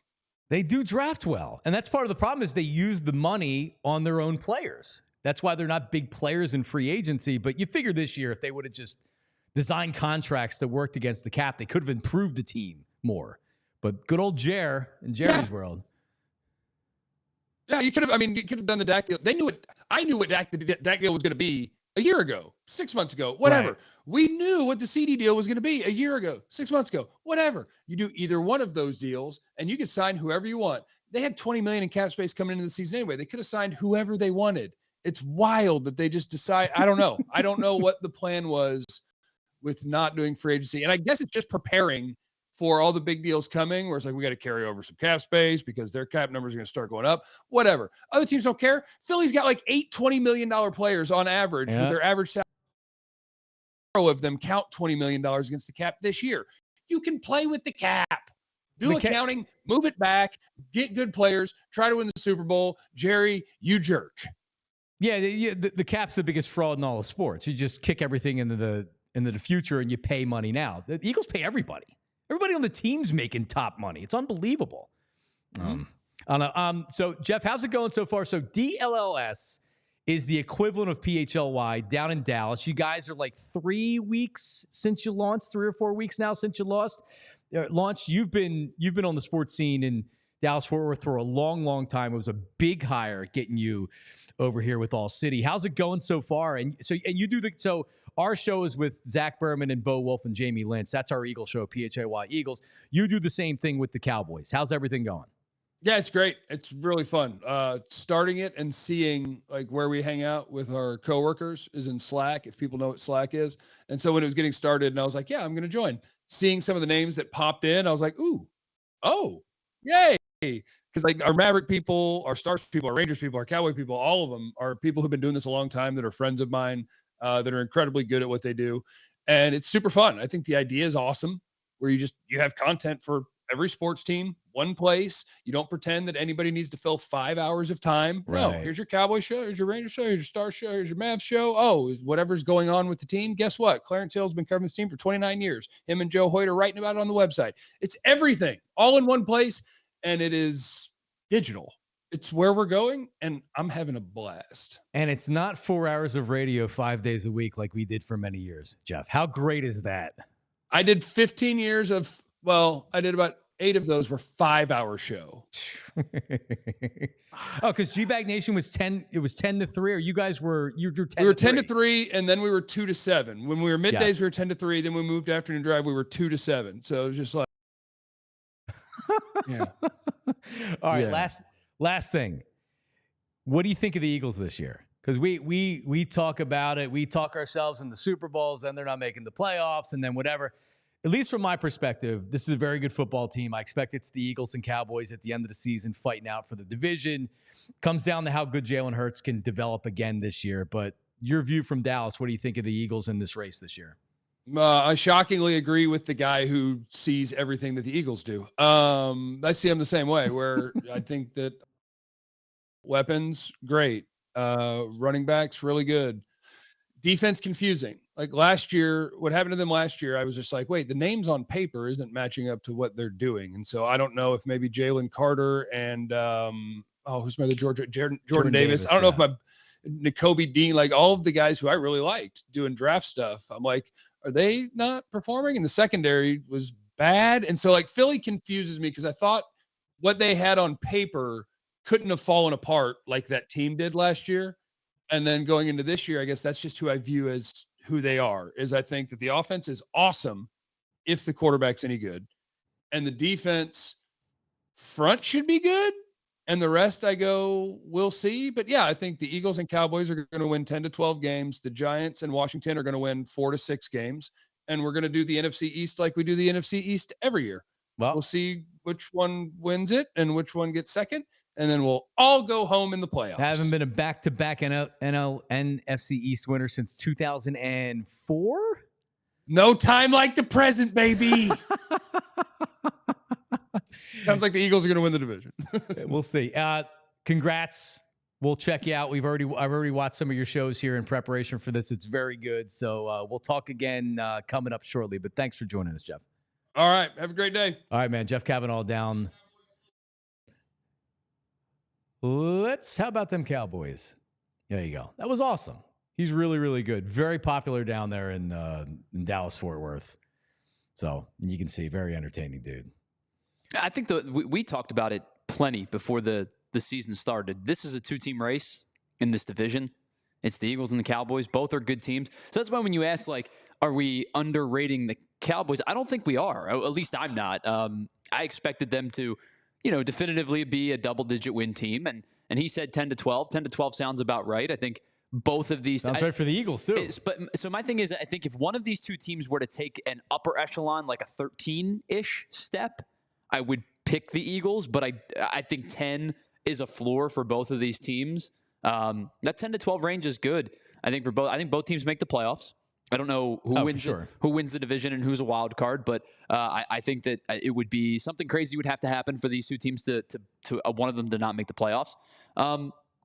They do draft well, and that's part of the problem is they use the money on their own players. That's why they're not big players in free agency, but you figure this year if they would have just design contracts that worked against the cap. They could have improved the team more. But good old Jer in Jerry's world. Yeah, you could have. I mean, you could have done the Dak deal. They knew it. I knew what Dak deal was going to be a year ago, 6 months ago, whatever. Right. We knew what the CD deal was going to be a year ago, 6 months ago, whatever. You do either one of those deals, and you could sign whoever you want. They had $20 million in cap space coming into the season anyway. They could have signed whoever they wanted. It's wild that they just decide. I don't know. I don't know what the plan was with not doing free agency, and I guess it's just preparing for all the big deals coming, where it's like, we got to carry over some cap space because their cap numbers are going to start going up, whatever. Other teams don't care. Philly's got like 8 $20 million players on average, with their average salary of them count $20 million against the cap this year. You can play with the cap. Do accounting, move it back, get good players, try to win the Super Bowl. Jerry, you jerk. Yeah, the cap's the biggest fraud in all of sports. You just kick everything into the future and you pay money now. The Eagles pay everybody. Everybody on the team's making top money. It's unbelievable. So, Jeff, how's it going so far? So, DLLS is the equivalent of PHLY down in Dallas. You guys are like 3 weeks since you launched, 3 or 4 weeks now since you launched. You've been on the sports scene in Dallas-Fort Worth for a long, long time. It was a big hire getting you over here with ALLCITY. How's it going so far? And you do our show is with Zach Berman and Bo Wolf and Jamie Lynch. That's our Eagle show, PHLY Eagles. You do the same thing with the Cowboys. How's everything going? Yeah, it's great. It's really fun. Starting it and seeing like where we hang out with our coworkers is in Slack, if people know what Slack is. And so when it was getting started and I was like, yeah, I'm going to join. Seeing some of the names that popped in, I was like, yay. Because like our Maverick people, our Stars people, our Rangers people, our Cowboy people, all of them are people who've been doing this a long time that are friends of mine, that are incredibly good at what they do. And it's super fun. I think the idea is awesome, where you have content for every sports team, one place. You don't pretend that anybody needs to fill 5 hours of time. Right. No, here's your Cowboy show, here's your Ranger show, here's your Star show, here's your Mavs show. Oh, whatever's going on with the team. Guess what? Clarence Hill's been covering this team for 29 years. Him and Joe Hoyt are writing about it on the website. It's everything all in one place, and it is digital. It's where we're going, and I'm having a blast. And it's not 4 hours of radio 5 days a week like we did for many years, Jeff. How great is that? I did 15 years of, I did about 8 of those were 5-hour show. Because G-Bag Nation was 10. It was 10 to 3, or you guys were 10 to 3. We were 10 to 3, and then we were 2 to 7. When we were middays, we were 10 to 3. Then we moved to afternoon drive. We were 2 to 7. So it was just like, yeah. All right. Last thing. What do you think of the Eagles this year? Because we talk about it. We talk ourselves in the Super Bowls, and they're not making the playoffs, and then whatever. At least from my perspective, this is a very good football team. I expect it's the Eagles and Cowboys at the end of the season fighting out for the division. Comes down to how good Jalen Hurts can develop again this year. But your view from Dallas, what do you think of the Eagles in this race this year? I shockingly agree with the guy who sees everything that the Eagles do. I see him the same way, where I think that weapons, great. Running backs, really good. Defense, confusing. Like last year, what happened to them last year, I was just like, wait, the names on paper isn't matching up to what they're doing. And so I don't know if maybe Jalen Carter and, who's my other Jordan Davis. I don't know if my N'Kobe Dean, like all of the guys who I really liked doing draft stuff. I'm like, are they not performing? And the secondary was bad. And so like Philly confuses me because I thought what they had on paper couldn't have fallen apart like that team did last year. And then going into this year, I guess that's just who I view as who they are, is I think that the offense is awesome if the quarterback's any good. And the defense front should be good. And the rest I go, we'll see. But yeah, I think the Eagles and Cowboys are going to win 10 to 12 games. The Giants and Washington are going to win 4 to 6 games. And we're going to do the NFC East like we do the NFC East every year. Well, we'll see which one wins it and which one gets second. And then we'll all go home in the playoffs. Haven't been a back-to-back NFC East winner since 2004? No time like the present, baby. Sounds like the Eagles are going to win the division. We'll see. Congrats. We'll check you out. I've already watched some of your shows here in preparation for this. It's very good. So we'll talk again coming up shortly. But thanks for joining us, Jeff. All right. Have a great day. All right, man. Jeff Cavanaugh down. How about them Cowboys? There you go. That was awesome. He's really, really good. Very popular down there in Dallas-Fort Worth. So you can see, very entertaining dude. I think we talked about it plenty before the season started. This is a 2-team race in this division. It's the Eagles and the Cowboys. Both are good teams. So that's why when you ask, like, are we underrating the Cowboys? I don't think we are. At least I'm not. I expected them to, definitively be a double-digit win team. And he said 10 to 12. 10 to 12 sounds about right. I think both of these. Sounds right for the Eagles, too. So my thing is, I think if one of these two teams were to take an upper echelon, like a 13-ish step, I would pick the Eagles. But I think 10 is a floor for both of these teams. That 10 to 12 range is good. I think both teams make the playoffs. I don't know who wins the division and who's a wild card, but I think that it would be something crazy would have to happen for these two teams to one of them to not make the playoffs.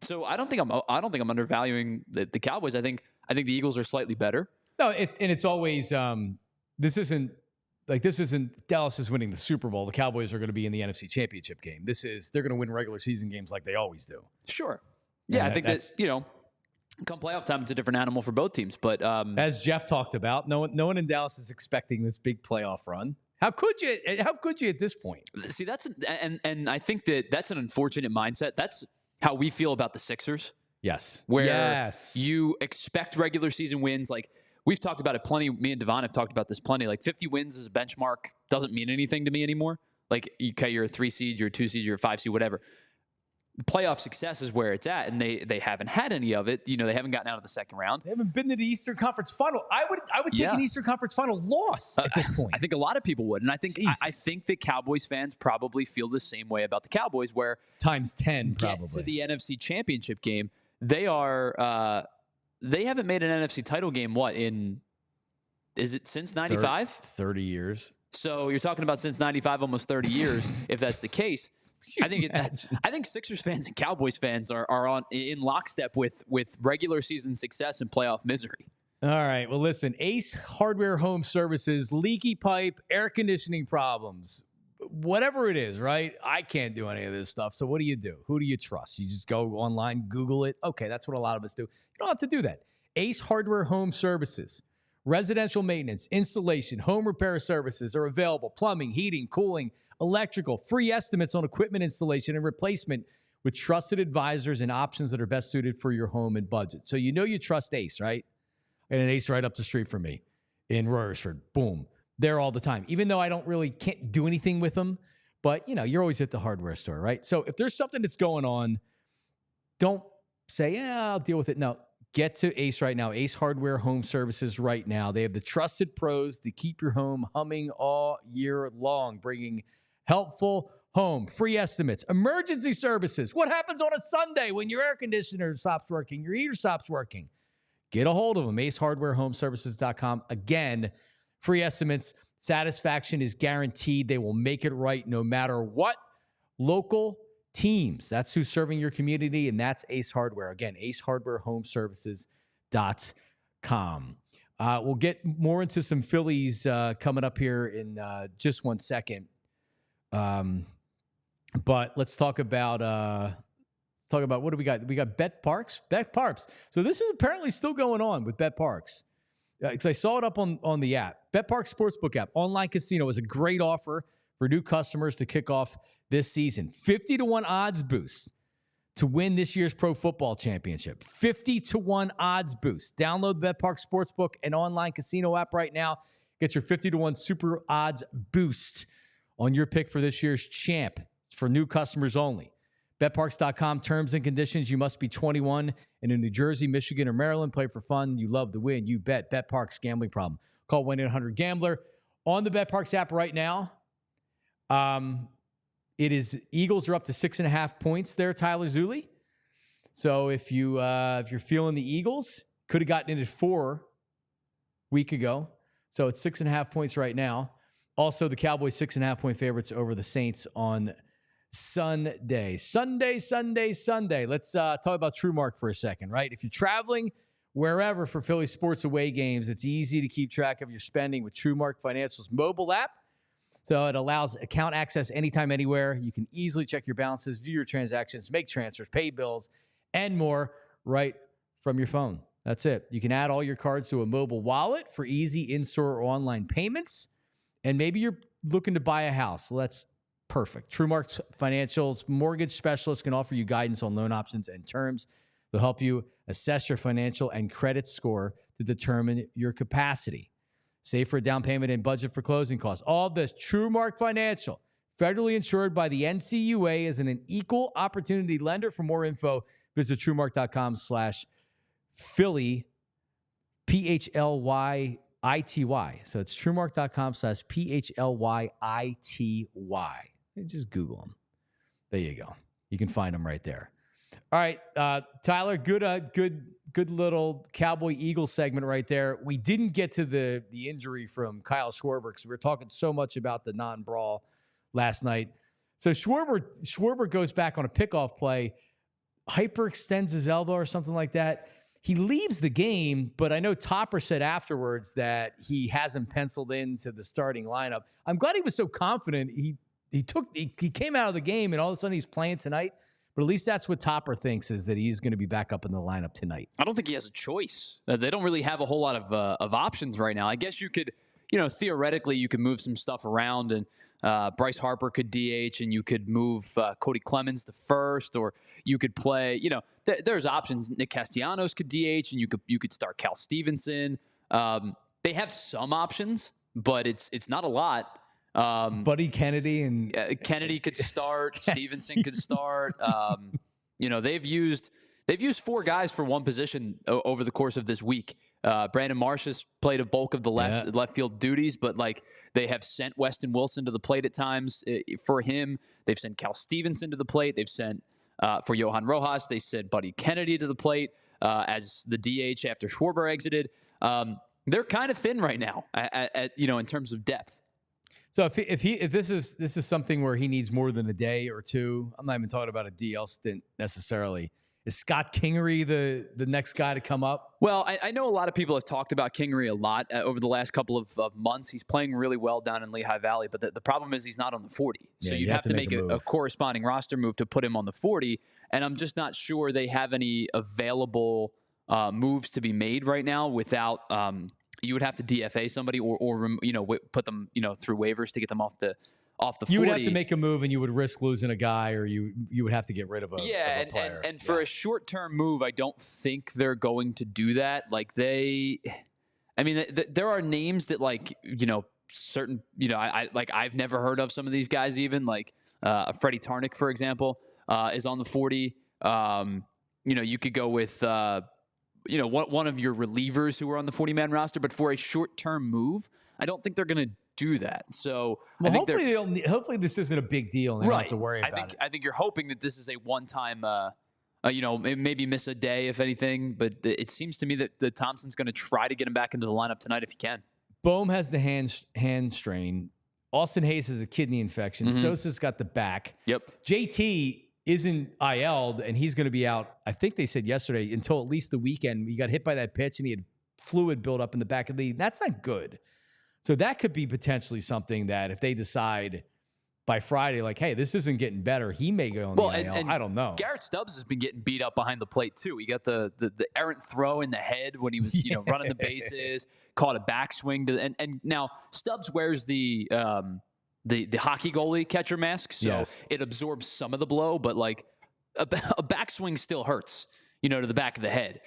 So I don't think I'm undervaluing the Cowboys. I think the Eagles are slightly better. No, and it's always this isn't Dallas is winning the Super Bowl. The Cowboys are going to be in the NFC Championship game. They're going to win regular season games like they always do. Sure. Yeah, I think that's come playoff time, it's a different animal for both teams. But as Jeff talked about, no one in Dallas is expecting this big playoff run. How could you at this point? See, and I think that's an unfortunate mindset. That's how we feel about the Sixers. Yes. Where you expect regular season wins. Like, we've talked about it plenty. Me and Devon have talked about this plenty. Like, 50 wins as a benchmark doesn't mean anything to me anymore. Like, you're a 3 seed, you're a 2 seed, you're a 5 seed, whatever. Playoff success is where it's at, and they haven't had any of it. They haven't gotten out of the second round. They haven't been to the Eastern Conference Final. I would take an Eastern Conference Final loss at this point. I think a lot of people would, and I think that Cowboys fans probably feel the same way about the Cowboys, where times 10 probably get to the NFC Championship game. They haven't made an NFC title game. Is it since 95? 30 years. So you're talking about since 95, almost 30 years, if that's the case. I think Sixers fans and Cowboys fans are in lockstep with regular season success and playoff misery. All right. Well, listen, Ace Hardware Home Services, leaky pipe, air conditioning problems, whatever it is, right? I can't do any of this stuff. So what do you do? Who do you trust? You just go online, Google it. Okay, that's what a lot of us do. You don't have to do that. Ace Hardware Home Services. Residential maintenance, installation, home repair services are available. Plumbing, heating, cooling, electrical, free estimates on equipment installation and replacement with trusted advisors and options that are best suited for your home and budget. So you trust Ace, right? And an Ace right up the street from me in Royersford. Boom. There all the time. Even though I can't do anything with them, but you're always at the hardware store, right? So if there's something that's going on, don't say, I'll deal with it. No, get to Ace right now. Ace Hardware Home Services right now. They have the trusted pros to keep your home humming all year long, bringing helpful home, free estimates, emergency services. What happens on a Sunday when your air conditioner stops working, your heater stops working? Get a hold of them, acehardwarehomeservices.com. Again, free estimates. Satisfaction is guaranteed. They will make it right no matter what. Local teams. That's who's serving your community, and that's Ace Hardware. Again, acehardwarehomeservices.com. We'll get more into some Phillies coming up here in just 1 second. But let's talk about what do we got? We got Bet Parks. So this is apparently still going on with Bet Parks. Because I saw it up on the app. Bet Parks Sportsbook app. Online casino is a great offer for new customers to kick off this season. 50-1 odds boost to win this year's Pro Football Championship. 50-1 odds boost. Download the Bet Parks Sportsbook and online casino app right now. Get your 50-1 super odds boost on your pick for this year's champ. It's for new customers only. BetParks.com, terms and conditions. You must be 21 and in New Jersey, Michigan, or Maryland. Play for fun. You love to win. You bet. BetParks, gambling problem. Call 1-800-GAMBLER. On the BetParks app right now, it is Eagles are up to 6.5 points there, Tyler Zulli. So if you're feeling the Eagles, could have gotten it at 4 week ago. So it's 6.5 points right now. Also, the Cowboys 6.5-point favorites over the Saints on Sunday. Let's talk about TrueMark for a second, right? If you're traveling wherever for Philly sports away games, it's easy to keep track of your spending with TrueMark Financial's mobile app. So it allows account access anytime, anywhere. You can easily check your balances, view your transactions, make transfers, pay bills, and more right from your phone. That's it. You can add all your cards to a mobile wallet for easy in-store or online payments. And maybe you're looking to buy a house. Well, that's perfect. TrueMark Financial's mortgage specialist can offer you guidance on loan options and terms. They'll help you assess your financial and credit score to determine your capacity. Save for a down payment and budget for closing costs. All of this, TrueMark Financial, federally insured by the NCUA, is an equal opportunity lender. For more info, visit TrueMark.com/Philly, PHLYITY. So it's TrueMark.com/PHLYITY. Just Google them. There you go. You can find them right there. All right, Tyler, good little Cowboy Eagles segment right there. We didn't get to the injury from Kyle Schwarber because we were talking so much about the non-brawl last night. So Schwarber goes back on a pickoff play, hyperextends his elbow or something like that. He leaves the game, but I know Topper said afterwards that he hasn't penciled into the starting lineup. I'm glad he was so confident. He came out of the game and all of a sudden he's playing tonight. But at least that's what Topper thinks, is that he's going to be back up in the lineup tonight. I don't think he has a choice. They don't really have a whole lot of options right now. I guess you could, theoretically, you could move some stuff around, and Bryce Harper could DH, and you could move Cody Clemens to first, or you could play. There's options. Nick Castellanos could DH, and you could start Cal Stevenson. They have some options, but it's not a lot. Buddy Kennedy and Kennedy could start. Stevenson could start. They've used 4 guys for one position over the course of this week. Brandon Marsh has played a bulk of the left field duties, but they have sent Weston Wilson to the plate at times for him. They've sent Cal Stevenson to the plate. They've sent for Johan Rojas. They sent Buddy Kennedy to the plate as the DH after Schwarber exited. They're kind of thin right now, in terms of depth. So if this is something where he needs more than a day or two, I'm not even talking about a DL stint necessarily. Is Scott Kingery the next guy to come up? Well, I know a lot of people have talked about Kingery a lot over the last couple of months. He's playing really well down in Lehigh Valley, but the problem is he's not on the 40. So you'd have to make a corresponding roster move to put him on the 40, and I'm just not sure they have any available moves to be made right now without you would have to DFA somebody or put them through waivers to get them off the 40. You would have to make a move, and you would risk losing a guy, or you would have to get rid of a player. And for a short-term move, I don't think they're going to do that. There are names that certain I've never heard of some of these guys even Freddie Tarnick, for example, is on the 40. You could go with one of your relievers who are on the 40-man roster, but for a short-term move, I don't think they're going to do that. So hopefully this isn't a big deal and they don't have to worry about it. I think you're hoping that this is a one-time, maybe miss a day if anything, but it seems to me that Thompson's going to try to get him back into the lineup tonight if he can. Bohm has the hand strain. Austin Hayes has a kidney infection. Mm-hmm. Sosa's got the back. Yep. JT isn't IL'd, and he's going to be out, I think they said yesterday, until at least the weekend. He got hit by that pitch, and he had fluid build up in the back of the knee. That's not good. So that could be potentially something that if they decide by Friday, hey, this isn't getting better, he may go on the IL. And I don't know. Garrett Stubbs has been getting beat up behind the plate, too. He got the errant throw in the head when he was running the bases, caught a backswing. And now Stubbs wears the hockey goalie catcher mask, so it absorbs some of the blow, but a backswing still hurts, to the back of the head.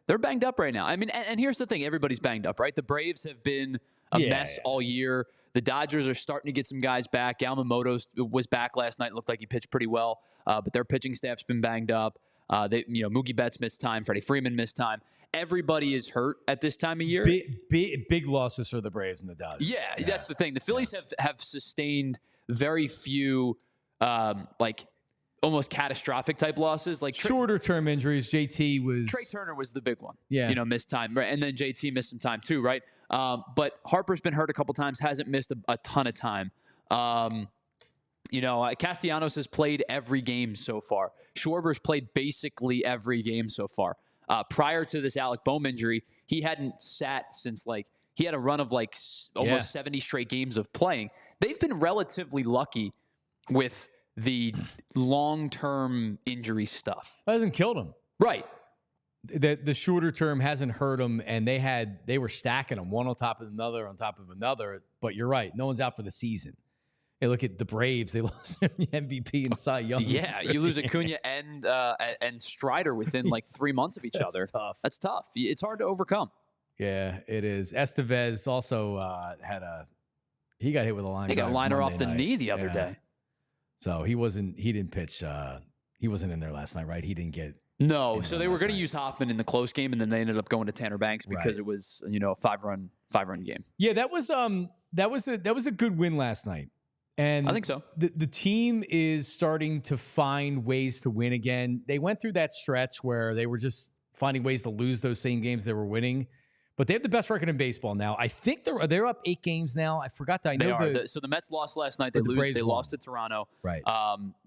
They're banged up right now. And here's the thing. Everybody's banged up, right? The Braves have been a mess all year. The Dodgers are starting to get some guys back. Yamamoto was back last night. Looked like he pitched pretty well, but their pitching staff's been banged up. Mookie Betts missed time. Freddie Freeman missed time. Everybody is hurt at this time of year. Big losses for the Braves and the Dodgers. Yeah, that's the thing. The Phillies have sustained very few almost catastrophic type losses, shorter term injuries. JT was Trey Turner was the big one. Yeah, missed time, right? And then JT missed some time too, right? But Harper's been hurt a couple times, hasn't missed a ton of time. Castellanos has played every game so far. Schwarber's played basically every game so far. Prior to this Alec Bohm injury, he hadn't sat since he had a run of almost 70 straight games of playing. They've been relatively lucky with the long-term injury stuff. That hasn't killed him. Right. the shorter term hasn't hurt them, and they were stacking them one on top of another. But you're right, no one's out for the season. Hey, look at the Braves; they lost MVP and Cy Young. Yeah, you lose Acuna and Strider within like 3 months of each other. Tough. That's tough. It's hard to overcome. Yeah, it is. Estevez also he got hit with a line. He got a liner off the knee the other day. So he didn't pitch. He wasn't in there last night, right? He didn't get. No, so they were going to use Hoffman in the close game, and then they ended up going to Tanner Banks because Right. it was a five run game. Yeah, that was a good win last night, and I think so. The team is starting to find ways to win again. They went through that stretch where they were just finding ways to lose those same games they were winning. But they have the best record in baseball now. I think they're up 8 games now. I forgot that. They are. So the Mets lost last night. They lost to Toronto. Right.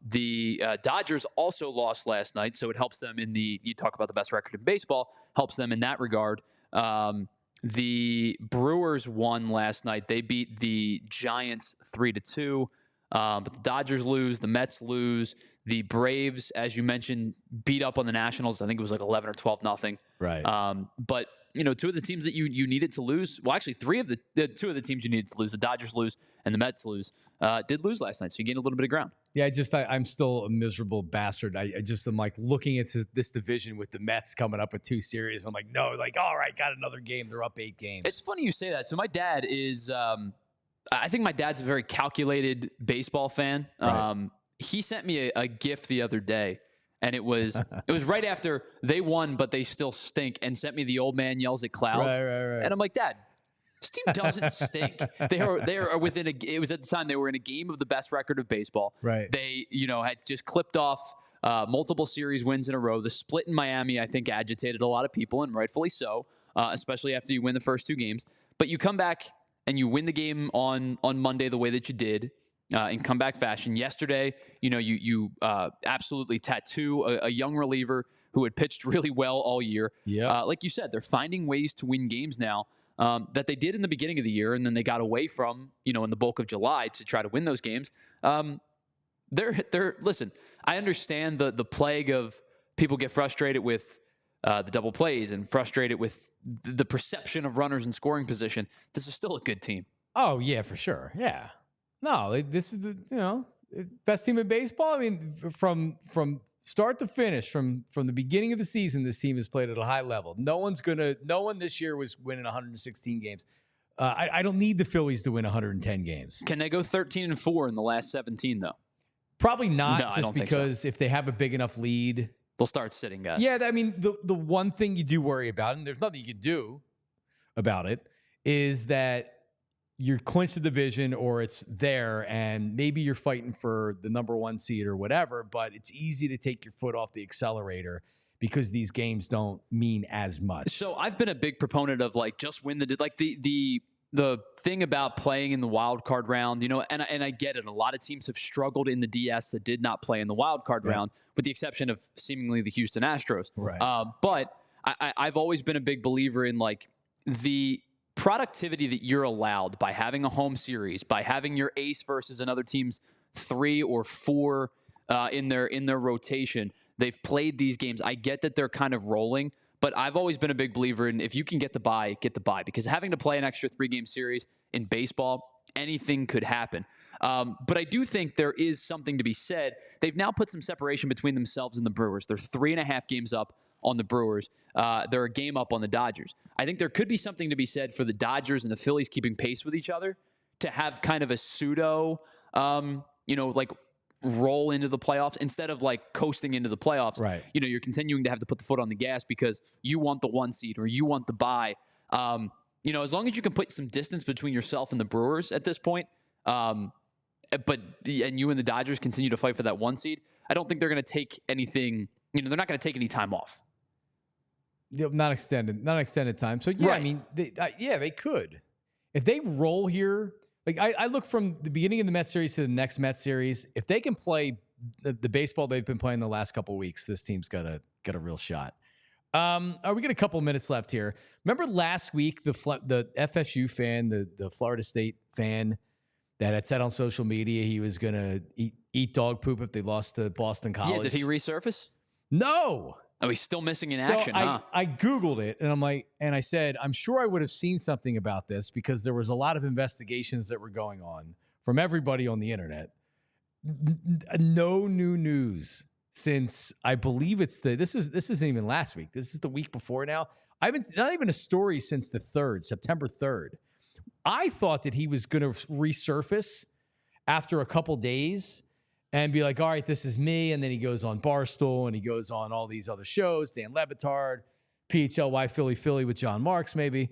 The Dodgers also lost last night, so it helps them you talk about the best record in baseball, helps them in that regard. The Brewers won last night. They beat the Giants 3-2. But the Dodgers lose. The Mets lose. The Braves, as you mentioned, beat up on the Nationals. I think it was like 11 or 12-0. Right. But two of the teams that you needed to lose. Well, actually, two of the teams you needed to lose. The Dodgers lose and the Mets lose. Did lose last night, so you gained a little bit of ground. Yeah, I'm still a miserable bastard. I am like looking at this division with the Mets coming up with 2 series. I'm like, no, like, all right, got another game. They're up 8 games. It's funny you say that. So my dad is, I think my dad's a very calculated baseball fan. Right. He sent me a GIF the other day, and it was right after they won, but they still stink, and sent me the old man yells at clouds. Right. And I'm like, Dad, this team doesn't stink. They are within it was at the time they were in a game of the best record of baseball. Right. They, had just clipped off multiple series wins in a row. The split in Miami, I think, agitated a lot of people, and rightfully so, especially after you win the first 2 games. But you come back and you win the game on Monday the way that you did. In comeback fashion. Yesterday, you absolutely tattoo a young reliever who had pitched really well all year. Yeah. Like you said, they're finding ways to win games now that they did in the beginning of the year, and then they got away from, in the bulk of July to try to win those games. Listen, I understand the plague of people get frustrated with the double plays and frustrated with the perception of runners in scoring position. This is still a good team. Oh, yeah, for sure. Yeah. No, this is the best team in baseball. I mean, from start to finish, from the beginning of the season, this team has played at a high level. No one this year was winning 116 games. I don't need the Phillies to win 110 games. Can they go 13-4 in the last 17 though? Probably not, No, I just don't think because if they have a big enough lead, they'll start sitting guys. Yeah, I mean, the one thing you do worry about, and there's nothing you can do about it, is that you're clinched the division or it's there, and maybe you're fighting for the number 1 seed or whatever, but it's easy to take your foot off the accelerator because these games don't mean as much. So I've been a big proponent of just win the thing about playing in the wild card round, and I get it. A lot of teams have struggled in the DS that did not play in the wild card round, with the exception of seemingly the Houston Astros. Right. But I've always been a big believer in the productivity that you're allowed by having a home series, by having your ace versus another team's 3 or 4 in their rotation. They've played these games. I get that they're kind of rolling, but I've always been a big believer in if you can get the bye, because having to play an extra 3-game series in baseball, anything could happen. But I do think there is something to be said. They've now put some separation between themselves and the Brewers. They're 3.5 games up on the Brewers. They're a game up on the Dodgers. I think there could be something to be said for the Dodgers and the Phillies keeping pace with each other to have kind of a pseudo, roll into the playoffs instead of coasting into the playoffs. Right. You're continuing to have to put the foot on the gas because you want the 1 seed or you want the bye. As long as you can put some distance between yourself and the Brewers at this point, and you and the Dodgers continue to fight for that 1 seed, I don't think they're going to take anything. They're not going to take any time off. Not extended time. So, yeah, Right. I mean, they could. If they roll here, I look from the beginning of the Mets series to the next Mets series. If they can play the baseball they've been playing the last couple of weeks, this team's got a real shot. We got a couple of minutes left here. Remember last week, the FSU fan, the Florida State fan that had said on social media he was going to eat dog poop if they lost to Boston College? Yeah, did he resurface? No. Oh, he's still missing in So action, huh? I Googled it, and I said, I'm sure I would have seen something about this because there was a lot of investigations that were going on from everybody on the internet. No new news since I believe this isn't even last week. This is the week before now. Not even a story since the 3rd, September 3rd. I thought that he was going to resurface after a couple days and be like, all right, this is me. And then he goes on Barstool and he goes on all these other shows, Dan Le Batard, PHLY Philly with John Marks, maybe.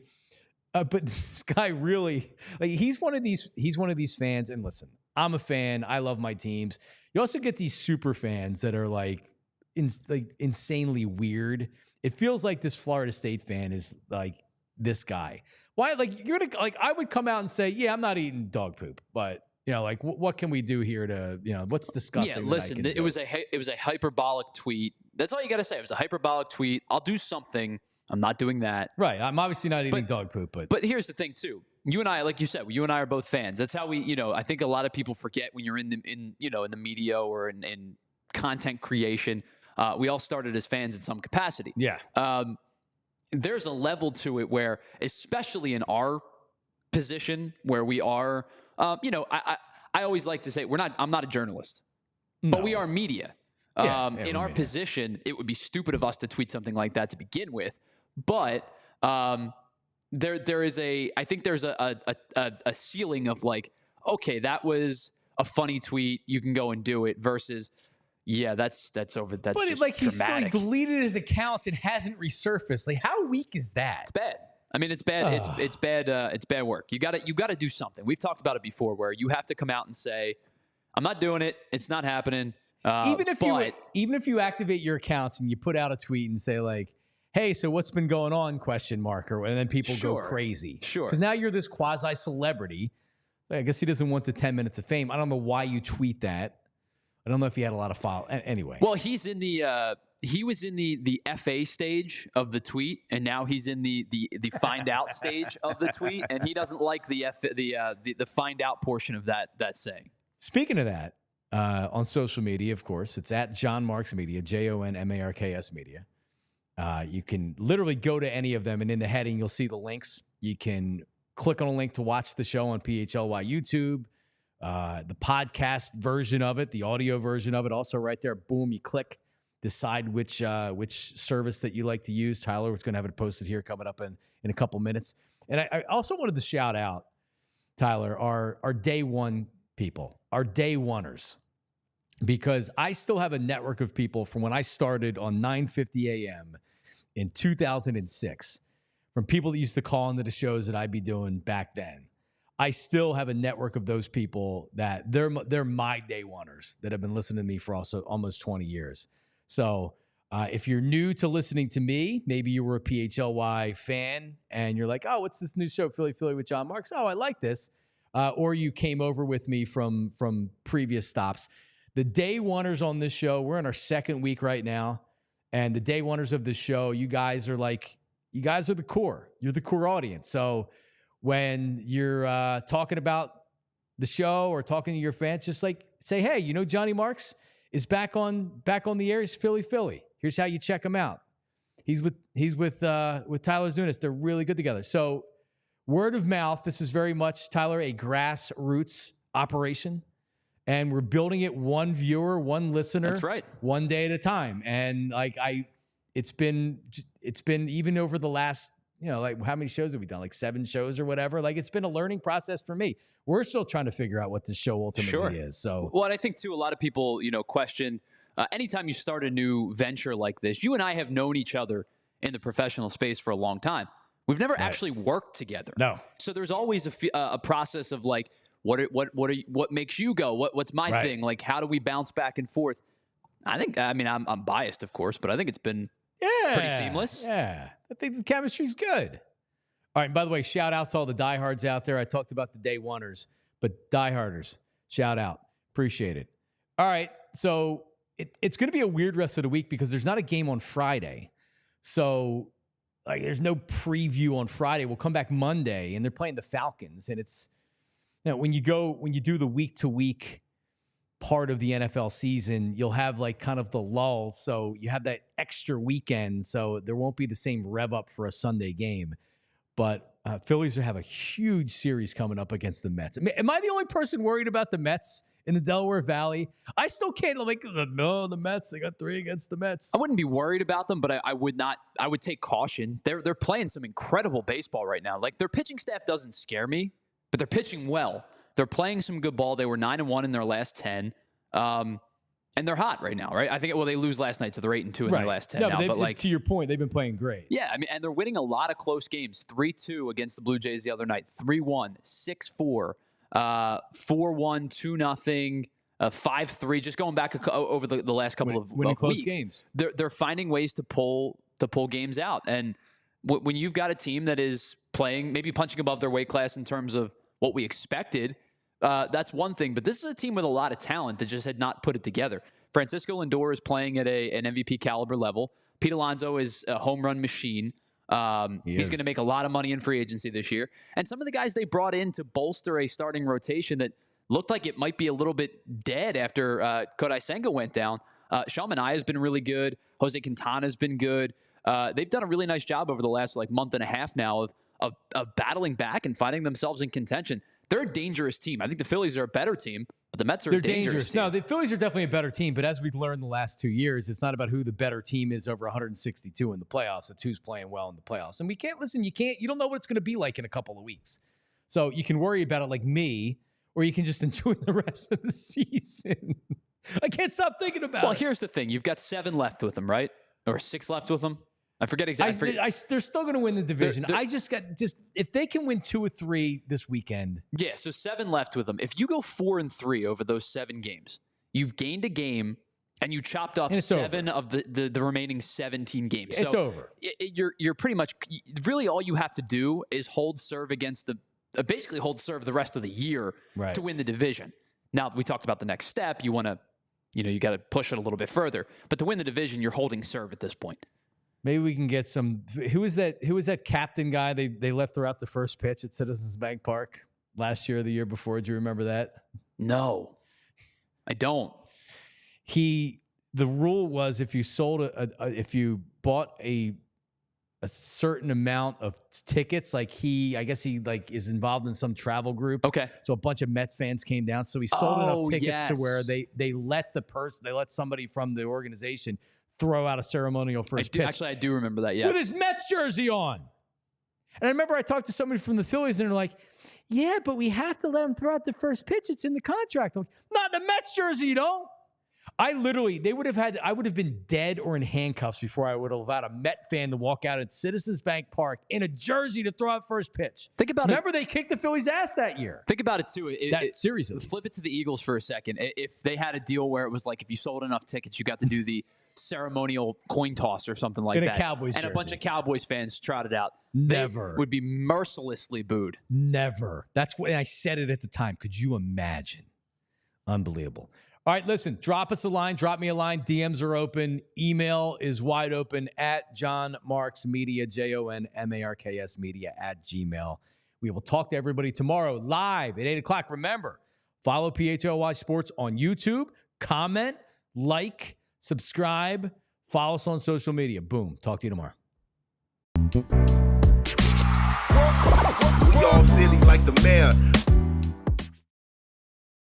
But this guy really, like, he's one of these fans. And listen, I'm a fan. I love my teams. You also get these super fans that are like insanely weird. It feels like this Florida State fan is like this guy. Why? Like, you're gonna, like, I would come out and say, yeah, I'm not eating dog poop, but you know, like, what can we do here to, you know, what's disgusting? Yeah, listen, it was a hyperbolic tweet. That's all you got to say. It was a hyperbolic tweet. I'll do something. I'm not doing that. Right. I'm obviously not eating dog poop, but here's the thing too. You and I, like you said, you and I are both fans. That's how we, you know, I think a lot of people forget when you're in the media or in content creation. We all started as fans in some capacity. Yeah. There's a level to it where, especially in our position where we are, I always like to say I'm not a journalist, but we are media. In our position, it would be stupid of us to tweet something like that to begin with. But there is I think there's a ceiling of like, okay, that was a funny tweet. You can go and do it versus, yeah, that's over. That's but just like he's dramatic. like deleted his accounts and hasn't resurfaced. Like, how weak is that? It's bad. I mean, it's bad. It's bad. It's bad work. You got to do something. We've talked about it before, where you have to come out and say, "I'm not doing it. It's not happening." Even if you activate your accounts and you put out a tweet and say like, "Hey, so what's been going on?" and then people go crazy. Sure. Because now you're this quasi celebrity. I guess he doesn't want the 10 minutes of fame. I don't know why you tweet that. I don't know if he had a lot of follow. Anyway. Well, he was in the FA stage of the tweet, and now he's in the find out stage of the tweet, and he doesn't like the find out portion of that saying. Speaking of that, on social media, of course, it's at John Marks Media, JONMARKS Media. You can literally go to any of them, and in the heading, you'll see the links. You can click on a link to watch the show on PHLY YouTube. The podcast version of it, the audio version of it, also right there. Boom, you click, decide which service that you like to use. Tyler was going to have it posted here coming up in a couple minutes. And I also wanted to shout out, Tyler, our day one people, our day oneers, because I still have a network of people from when I started on 9:50 a.m. in 2006, from people that used to call into the shows that I'd be doing back then. I still have a network of those people that they're my day oneers that have been listening to me for also almost 20 years. So if you're new to listening to me, maybe you were a PHLY fan and you're like, oh, what's this new show, Philly with John Marks? Oh, I like this. Or you came over with me from previous stops. The day oneers on this show, we're in our second week right now. And the day oneers of this show, you guys are the core. You're the core audience. So when you're talking about the show or talking to your fans, just like say, hey, you know, Johnny Marks is back on the air. He's Philly. Here's how you check him out. He's with Tyler Zunis. They're really good together. So word of mouth. This is very much, Tyler, a grassroots operation, and we're building it one viewer, one listener. That's right. One day at a time. And like it's been even over the last, you know, like how many shows have we done? Like 7 shows or whatever. Like it's been a learning process for me. We're still trying to figure out what this show ultimately is. So, well, and I think too, a lot of people, you know, question anytime you start a new venture like this. You and I have known each other in the professional space for a long time. We've never actually worked together. No. So there's always a process of like, what makes you go? What's my thing? Like, how do we bounce back and forth? I'm biased, of course, but I think it's been pretty seamless. Yeah. I think the chemistry's good. All right. By the way, shout out to all the diehards out there. I talked about the day oneers, but dieharders, shout out. Appreciate it. All right. So it's going to be a weird rest of the week because there's not a game on Friday. So like there's no preview on Friday. We'll come back Monday and they're playing the Falcons. And it's, you know, when you do the week to week part of the NFL season, you'll have like kind of the lull. So you have that extra weekend. So there won't be the same rev up for a Sunday game. But Phillies have a huge series coming up against the Mets. Am I the only person worried about the Mets in the Delaware Valley? I still can't the Mets, they got 3 against the Mets. I wouldn't be worried about them, but I would not. I would take caution. They're playing some incredible baseball right now. Like, their pitching staff doesn't scare me, but they're pitching well. They're playing some good ball. They were 9-1 in their last 10. And they're hot right now, right? I think, they lose last night, so they're 8-2 in their last 10 now. But like, to your point, they've been playing great. Yeah, I mean, and they're winning a lot of close games. 3-2 against the Blue Jays the other night. 3-1, 6-4, 4-1, 2-0, 5-3. Just going back over the last couple of winning close weeks, games. They're finding ways to pull games out. And when you've got a team that is playing, maybe punching above their weight class in terms of what we expected, that's one thing. But this is a team with a lot of talent that just had not put it together. Francisco Lindor is playing at an MVP caliber level. Pete Alonso is a home run machine. He's going to make a lot of money in free agency this year. And some of the guys they brought in to bolster a starting rotation that looked like it might be a little bit dead after Kodai Senga went down. Sean Manaea has been really good. Jose Quintana has been good. They've done a really nice job over the last month and a half now of battling back and finding themselves in contention. They're a dangerous team. I think the Phillies are a better team, but the Mets are a dangerous team. No, the Phillies are definitely a better team, but as we've learned the last 2 years, it's not about who the better team is over 162 in the playoffs. It's who's playing well in the playoffs. And you don't know what it's going to be like in a couple of weeks. So you can worry about it like me, or you can just enjoy the rest of the season. I can't stop thinking about it. Well, here's the thing. You've got 7 left with them, right? Or 6 left with them? I forget exactly. They're still going to win the division. If they can win 2 or 3 this weekend. Yeah, so 7 left with them. If you go 4-3 over those 7 games, you've gained a game and you chopped off 7 of the remaining 17 games. It's over. You're pretty much really all you have to do is hold serve against basically hold serve the rest of the year to win the division. Now we talked about the next step. You want to, you got to push it a little bit further. But to win the division, you're holding serve at this point. Maybe we can get some. Who was that captain guy they left throughout the first pitch at Citizens Bank Park last year or the year before? Do you remember that? No, I don't. The rule was if you sold if you bought a certain amount of tickets, I guess he is involved in some travel group. Okay. So a bunch of Mets fans came down. So he sold enough tickets to where they let somebody from the organization throw out a ceremonial first pitch. Actually, I do remember that, yes. With his Mets jersey on. And I remember I talked to somebody from the Phillies, and they're like, yeah, but we have to let him throw out the first pitch. It's in the contract. I'm like, not the Mets jersey, you know? I would have been dead or in handcuffs before I would have allowed a Met fan to walk out at Citizens Bank Park in a jersey to throw out first pitch. Think about Remember they kicked the Phillies' ass that year. Think about it, too. Seriously. Flip it to the Eagles for a second. If they had a deal where it was like if you sold enough tickets, you got to do the ceremonial coin toss or something like that. In a Cowboys jersey. And a bunch of Cowboys fans trotted out. Never. They would be mercilessly booed. Never. That's what I said it at the time. Could you imagine? Unbelievable. All right, listen, drop us a line. Drop me a line. DMs are open. Email is wide open at John Marks Media, JONMARKS Media @gmail. We will talk to everybody tomorrow live at 8 o'clock. Remember, follow PHLY Sports on YouTube. Comment, like, subscribe, follow us on social media. Boom. Talk to you tomorrow. We all silly like the mayor.